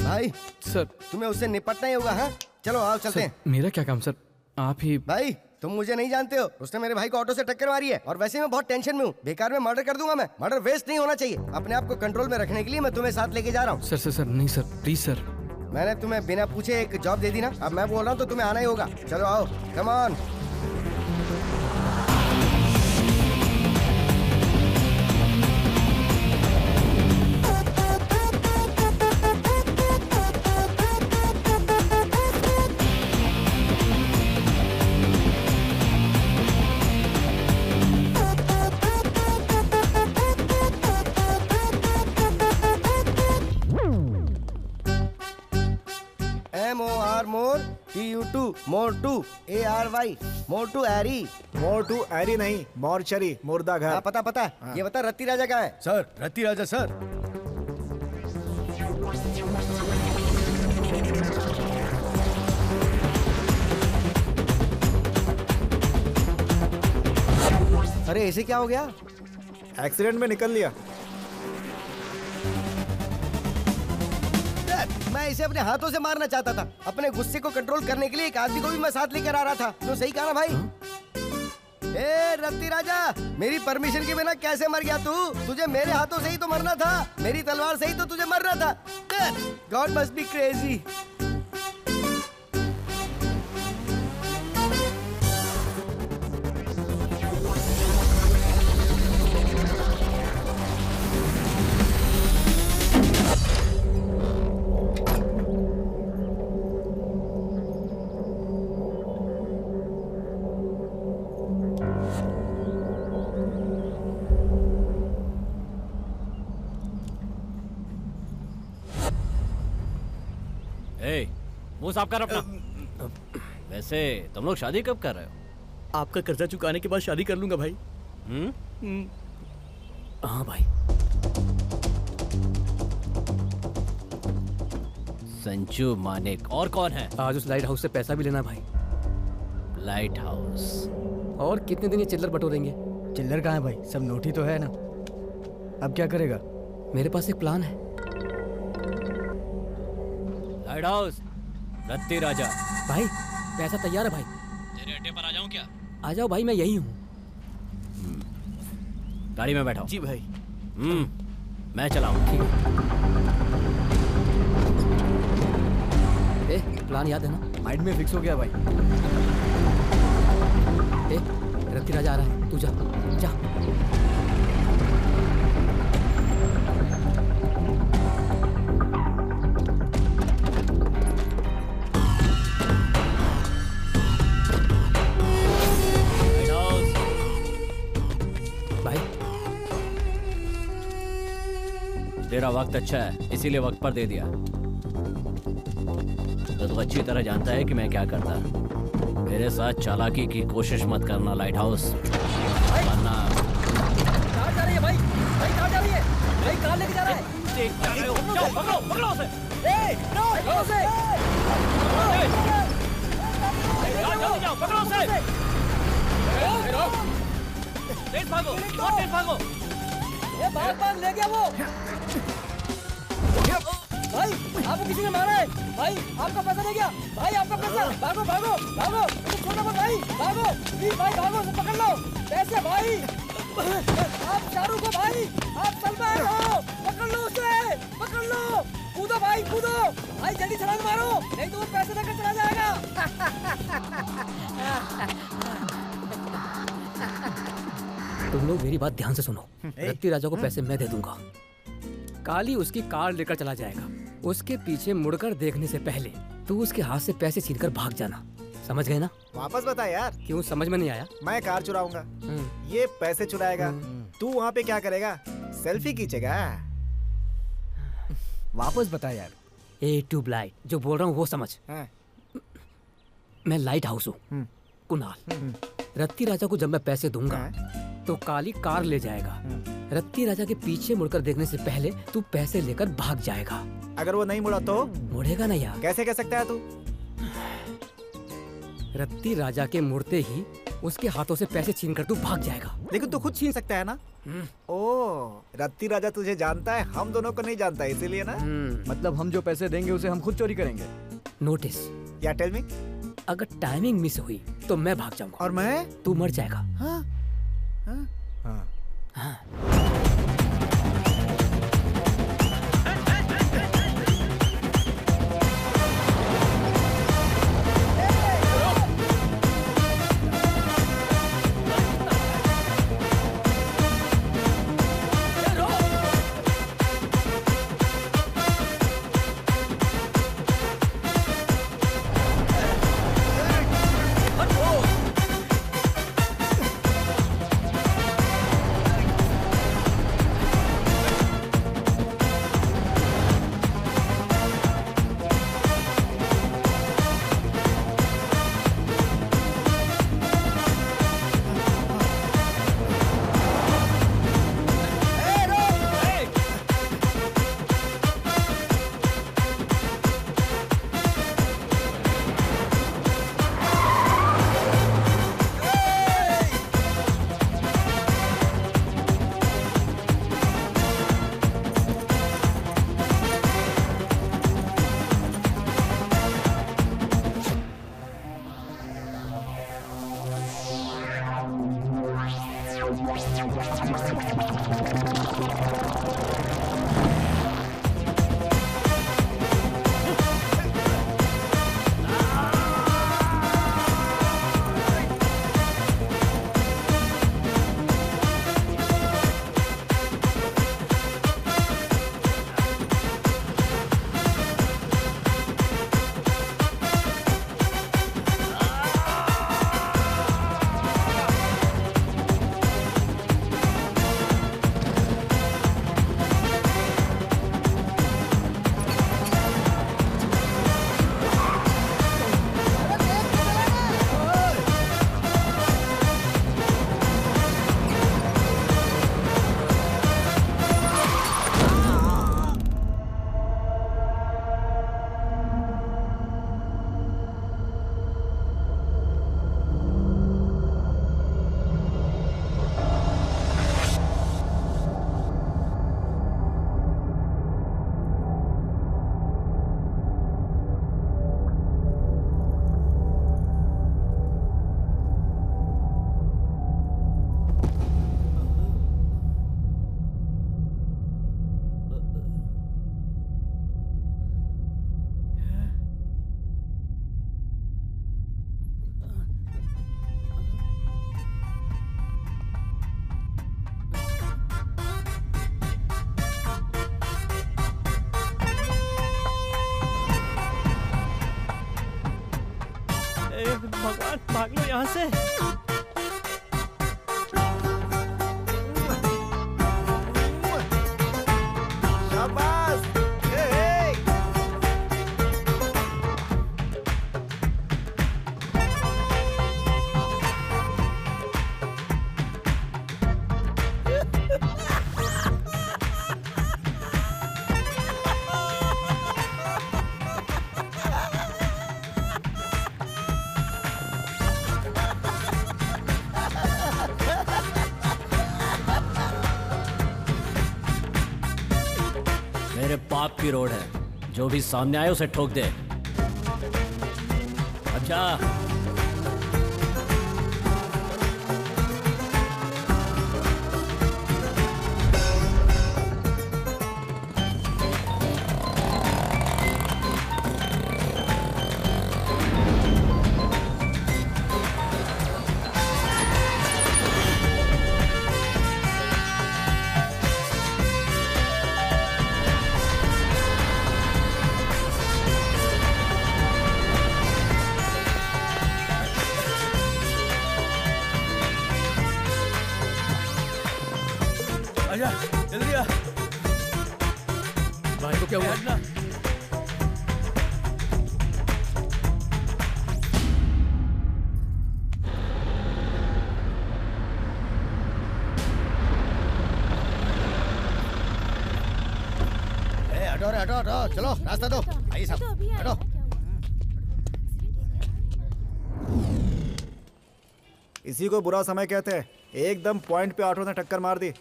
भाई सर तुम्हें उससे निपटना ही होगा। हाँ चलो आओ चलते हैं। मेरा क्या काम सर, आप ही। भाई तुम मुझे नहीं जानते हो, उसने मेरे भाई को ऑटो से टक्कर मारी है और वैसे मैं बहुत टेंशन में हूँ। बेकार में मर्डर कर दूंगा मैं। मर्डर वेस्ट नहीं होना चाहिए। अपने आप को कंट्रोल में रखने के लिए मैं तुम्हें साथ लेके जा रहा हूँ। सर सर सर नहीं सर, प्लीज सर। मैंने तुम्हें बिना पूछे एक जॉब दे दी ना, अब मैं बोल रहा हूँ तो तुम्हें आना ही होगा। चलो आओ, come on. Mortuary TU2 mortuary ARY mortuary. Mortuary नहीं, मॉर्चरी मुर्दा घर। पता पता। ये बता रत्ती राजा कहाँ है? सर रत्ती राजा सर। अरे ऐसे क्या हो गया? एक्सीडेंट में निकल लिया। मैं इसे अपने हाथों से मारना चाहता था। अपने गुस्से को कंट्रोल करने के लिए एक आदमी को भी मैं साथ लेकर आ रहा था। तो सही कहा ना भाई? ए रत्ती राजा, मेरी परमिशन के बिना कैसे मर गया तू? तुझे मेरे हाथों से ही तो मरना था, मेरी तलवार से ही तो तुझे मरना था। God must be crazy. मुंह साफ कर अपना। वैसे तुम लोग शादी कब कर रहे हो? आपका कर्जा चुकाने के बाद शादी कर लूंगा भाई। हाँ भाई। संजू मानिक। और कौन है? आज उस लाइट हाउस से पैसा भी लेना भाई। Light house? और कितने दिन ये चिल्लर बटोरेंगे? चिल्लर कहाँ है भाई? सब नोट ही तो है ना। अब क्या करेगा? मेरे पास एक प्लान है। लाइट हाउस रत्ती राजा। भाई पैसा तैयार है भाई। तेरे अड्डे पर आ जाऊं क्या? आ जाओ भाई, मैं यही हूँ। गाड़ी में बैठाओ। जी भाई। मैं चलाऊं। ठीक है। प्लान याद है ना? माइंड में फिक्स हो गया भाई। रत्ती राजा आ रहा है, तू जा जा। तेरा वक्त अच्छा है इसीलिए वक्त पर दे दिया। तो अच्छी तरह जानता है कि मैं क्या करता। मेरे साथ चालाकी की कोशिश मत करना लाइट हाउस, वरना। कहाँ जा रही है भाई? भाई कहाँ जा रही है? भाई कहाँ लेके जा रहा है? देख जा रहे हो? जाओ, पकड़ो पकड़ो उसे। पकड़ो उसे। जल्दी जाओ, पकड़ो उसे। तेज भागो, और तेज भागो। ये भाग ले गया वो। भाई आपको किसी ने मारा है। भाई आपका पैसा ले गया। भाई आपका पैसा। भागो भागो भागो, छोड़ो मत भाई, भागो प्लीज भाई, भागो पकड़ लो पैसे भाई। आप शाहरुख को भाई, आप सलमान हो, पकड़ लो उसे, पकड़ लो। कूदो भाई कूदो भाई, जल्दी छलांग मारो नहीं तो वो पैसे लेकर चला जाएगा। तुम लोग मेरी बात ध्यान से सुनो। रत्ती राजा को पैसे मैं दे दूंगा। काली उसकी कार लेकर चला जाएगा। उसके पीछे मुड़कर देखने से पहले तू उसके हाथ से पैसे छीनकर भाग जाना। समझ गए ना? वापस बता यार। क्यों समझ में नहीं आया? मैं कार चुराऊंगा, ये पैसे चुराएगा, तू वहाँ पे क्या करेगा? सेल्फी खींचेगा। वापस बता यार। ए ट्यूबलाइट, जो बोल रहा हूँ वो समझ। मैं लाइट हाउस हूँ कुणाल। रत्ती राजा को जब मैं पैसे दूंगा तो काली कार ले जाएगा। रत्ती राजा के पीछे मुड़कर देखने से पहले तू पैसे लेकर भाग जाएगा। अगर वो नहीं मुड़ा तो? मुड़ेगा ना यार। कैसे कह सकता है तू? रत्ती राजा के मुड़ते ही उसके हाथों से पैसे छीनकर तू भाग जाएगा। लेकिन तू खुद छीन सकता है ना? ओ, रत्ती राजा तुझे जानता है, हम दोनों को नहीं जानता, इसीलिए ना? मतलब हम जो पैसे देंगे उसे हम खुद चोरी करेंगे। नोटिस। या टेल मी। अगर टाइमिंग मिस हुई तो मैं भाग जाऊंगा। और मैं? तू मर जाएगा। हाँ? हाँ? हाँ। हाँ। भगवान, भाग लो यहाँ से। शाबाश। मेरे बाप की रोड है, जो भी सामने आए उसे ठोक दे। अच्छा आजा जल्दी आ। भाई को क्या हुआ? ना हटो रे, हटो हटो, चलो रास्ता दो। आइए साहब, हटो। इसी को बुरा समय कहते हैं। एकदम पॉइंट पे ऑटो ने टक्कर मार दी,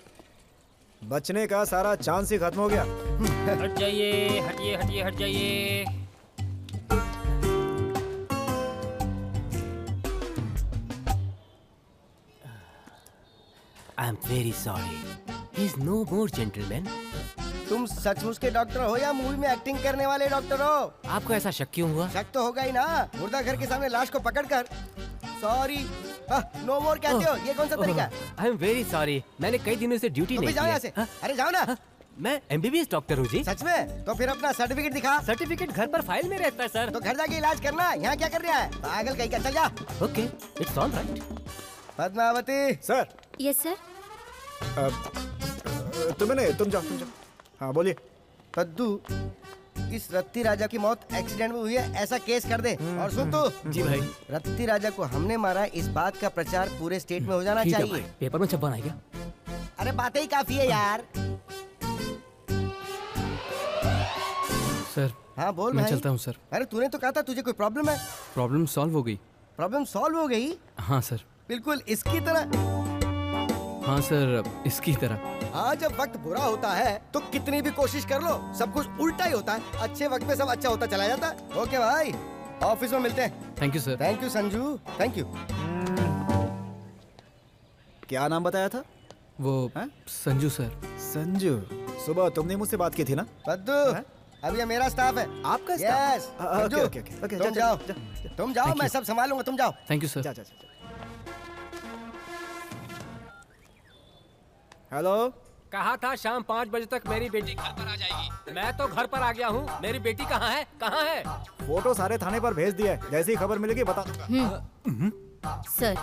बचने का सारा चांस ही खत्म हो गया। हट जाइए, हटिए हटिए हट जाइए। I am very sorry, he is no more gentleman. तुम सचमुच के डॉक्टर हो या मूवी में एक्टिंग करने वाले डॉक्टर हो? आपको ऐसा शक क्यों हुआ? शक तो होगा ही ना, मुर्दा घर के सामने लाश को पकड़कर सॉरी नो मोर कहते हो, ये कौन सा तरीका? आई एम वेरी सॉरी, मैंने कई दिनों से ड्यूटी नहीं की। जाओ यहाँ से। अरे जाओ ना। मैं MBBS डॉक्टर हूँ जी। सच में? तो फिर अपना सर्टिफिकेट दिखा। सर्टिफिकेट घर पर फाइल में रहता है सर। तो घर जाके इलाज करना, यहाँ क्या कर रहा है पागल कहीं का, चल जा। Okay, it's all right. Padmavati. Sir. Yes sir. तुम्हें नहीं, तुम जाओ। हाँ बोलिए। पद्दू, इस रत्ती राजा की मौत एक्सीडेंट में हुई है ऐसा केस कर दे। और सुन तू। जी भाई। रत्ती राजा को हमने मारा, इस बात का प्रचार पूरे स्टेट में हो जाना चाहिए। पेपर में छपवाना है क्या? अरे बातें ही काफी है यार। सर। हाँ बोल मैं भाई। चलता हूँ सर। अरे तूने तो कहा था तुझे कोई प्रॉब्लम है। प्रॉब्लम सॉल्व हो गई। प्रॉब्लम सॉल्व हो गई? हाँ सर। बिल्कुल इसकी तरह। हाँ सर, इसकी तरह। हाँ, जब वक्त बुरा होता है तो कितनी भी कोशिश कर लो सब कुछ उल्टा ही होता है। अच्छे वक्त में सब अच्छा होता चला जाता है। ओके भाई, ऑफिस में मिलते हैं। Thank you sir. Thank you Sanju, thank you. क्या नाम बताया था? वो संजू सर। संजू, सुबह तुमने मुझसे बात की थी ना? बद्दू, अब ये मेरा स्टाफ है। आपका स्टाफ? यस। ओके, तुम जाओ, तुम जाओ, मैं सब संभालूंगा, तुम जाओ। Thank you sir. हेलो। कहा था शाम 5 बजे तक मेरी बेटी घर पर आ जाएगी। मैं तो घर पर आ गया हूँ। मेरी बेटी कहाँ है? कहाँ है? फोटो सारे थाने पर भेज दिए, जैसी ही खबर मिलेगी बता दूंगा। सर,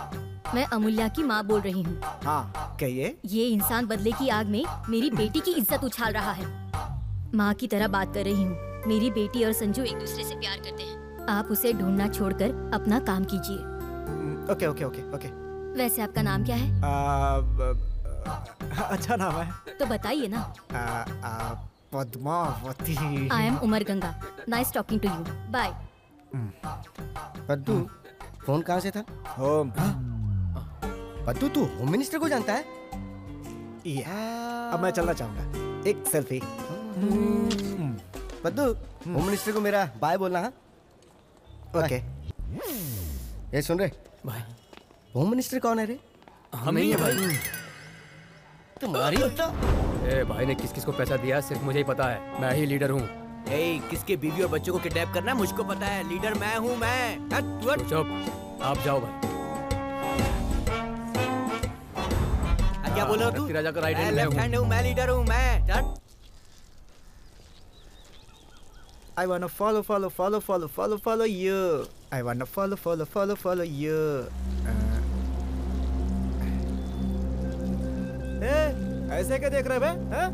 मैं अमूल्या की माँ बोल रही हूँ। हाँ कहिए। ये इंसान बदले की आग में मेरी बेटी की इज्जत उछाल रहा है। माँ की तरह बात कर रही हूँ। मेरी बेटी और संजू एक दूसरे से प्यार करते हैं। आप उसे ढूंढना छोड़कर अपना काम कीजिए। Okay okay okay okay. वैसे आपका नाम क्या है? अच्छा नाम है। तो बताइए ना। Padmavati. I am Umar Ganga. Nice talking to you. Bye. Paddu, phone कहाँ से था? होम। पद्दू, तू होम मिनिस्टर को जानता है? अब मैं चलना चाहूंगा। एक सेल्फी। पद्दू, होम मिनिस्टर को मेरा बाय बोलना। हाँ ओके। ये सुन रहे भाई, होम मिनिस्टर कौन है रे? हम नहीं है भाई। तुम्हारी ए भाई ने किस किस को पैसा दिया सिर्फ मुझे ही पता है। मैं ही लीडर हूँ। किसके बीवी और बच्चों को किडनैप करना है मुझको पता है। लीडर मैं हूँ। मैं चुप, आप जाओ भाई। क्या बोल रहा तू? राजा का राइट मैं हैंड लेफ्ट हैंड हूँ, मैं लीडर हूँ। मैं I wanna follow, follow, follow, follow, follow, follow you. I wanna follow, follow, follow, follow you. ऐसे क्या देख रहे बे? हैं?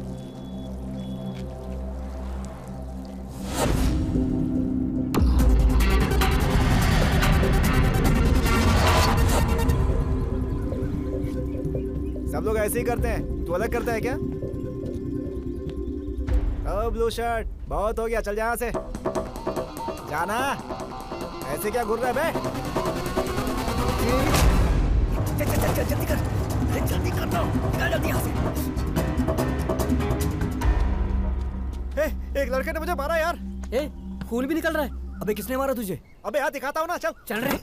सब लोग ऐसे ही करते हैं, तू अलग करता है क्या? ओ ब्लू शर्ट, बहुत हो गया, चल जा यहाँ से। जाना, ऐसे क्या घूर रहा है बे? चल जल्दी कर, जल्दी कर दो, जल्दी यहाँ से। एक लड़के ने मुझे मारा यार। खून भी निकल रहा है। अबे किसने मारा तुझे? अबे हाथ दिखाता हूँ ना, चल। चल रहे।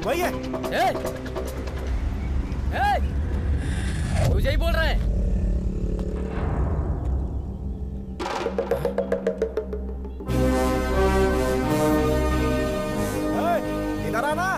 वही है। तुझे ही बोल रहा है। इधर आना।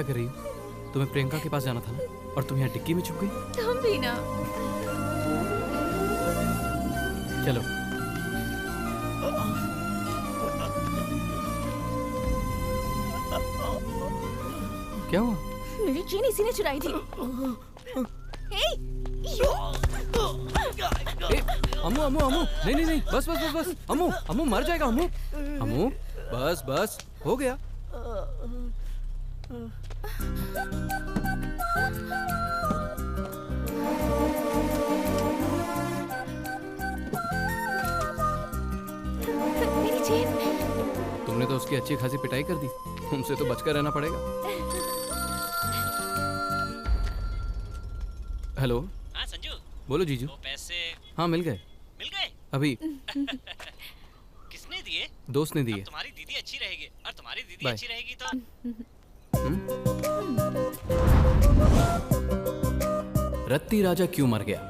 क्या कर रही हो? तुम्हें प्रियंका के पास जाना था ना, और तुम यहाँ डिक्की में छुप गई। तुम भी ना। चलो। क्या हुआ? मेरी चेन इसी ने चुराई थी। अम्मू अम्मू अम्मू, नहीं नहीं नहीं, बस बस बस बस, अम्मू अम्मू मर जाएगा अम्मू। अम्मू बस बस, हो गया। मेरी चेन। तुमने तो उसकी अच्छी खासी पिटाई कर दी, तुमसे तो बचकर रहना पड़ेगा। हेलो। हाँ संजू। बोलो जीजू। वो पैसे। हाँ मिल गए। मिल गए? अभी। किसने दिए? दोस्त ने दिए। तुम्हारी दीदी अच्छी रहेगी, और तुम्हारी दीदी Bye. अच्छी रहेगी तो। रत्ती राजा क्यों मर गया?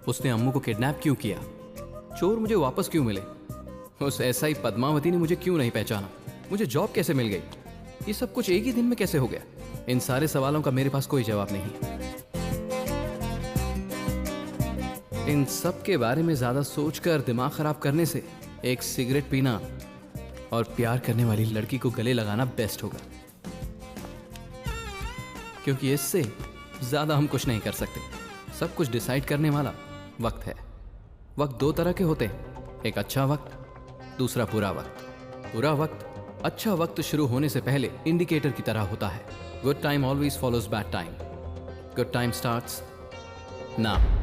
उसने अम्मू को किडनैप क्यों किया? चोर मुझे वापस क्यों मिले? उस एसआई पद्मावती ने मुझे क्यों नहीं पहचाना? मुझे जॉब कैसे मिल गई? ये सब कुछ एक ही दिन में कैसे हो गया? इन सारे सवालों का मेरे पास कोई जवाब नहीं। इन सब के बारे में ज्यादा सोचकर दिमाग खराब करने से एक सिगरेट पीना और प्यार करने वाली लड़की को गले लगाना बेस्ट होगा, क्योंकि इससे ज्यादा हम कुछ नहीं कर सकते। सब कुछ डिसाइड करने वाला वक्त है। वक्त दो तरह के होते हैं, एक अच्छा वक्त, दूसरा बुरा वक्त। बुरा वक्त अच्छा वक्त शुरू होने से पहले इंडिकेटर की तरह होता है। Good time always follows bad time. Good time starts now.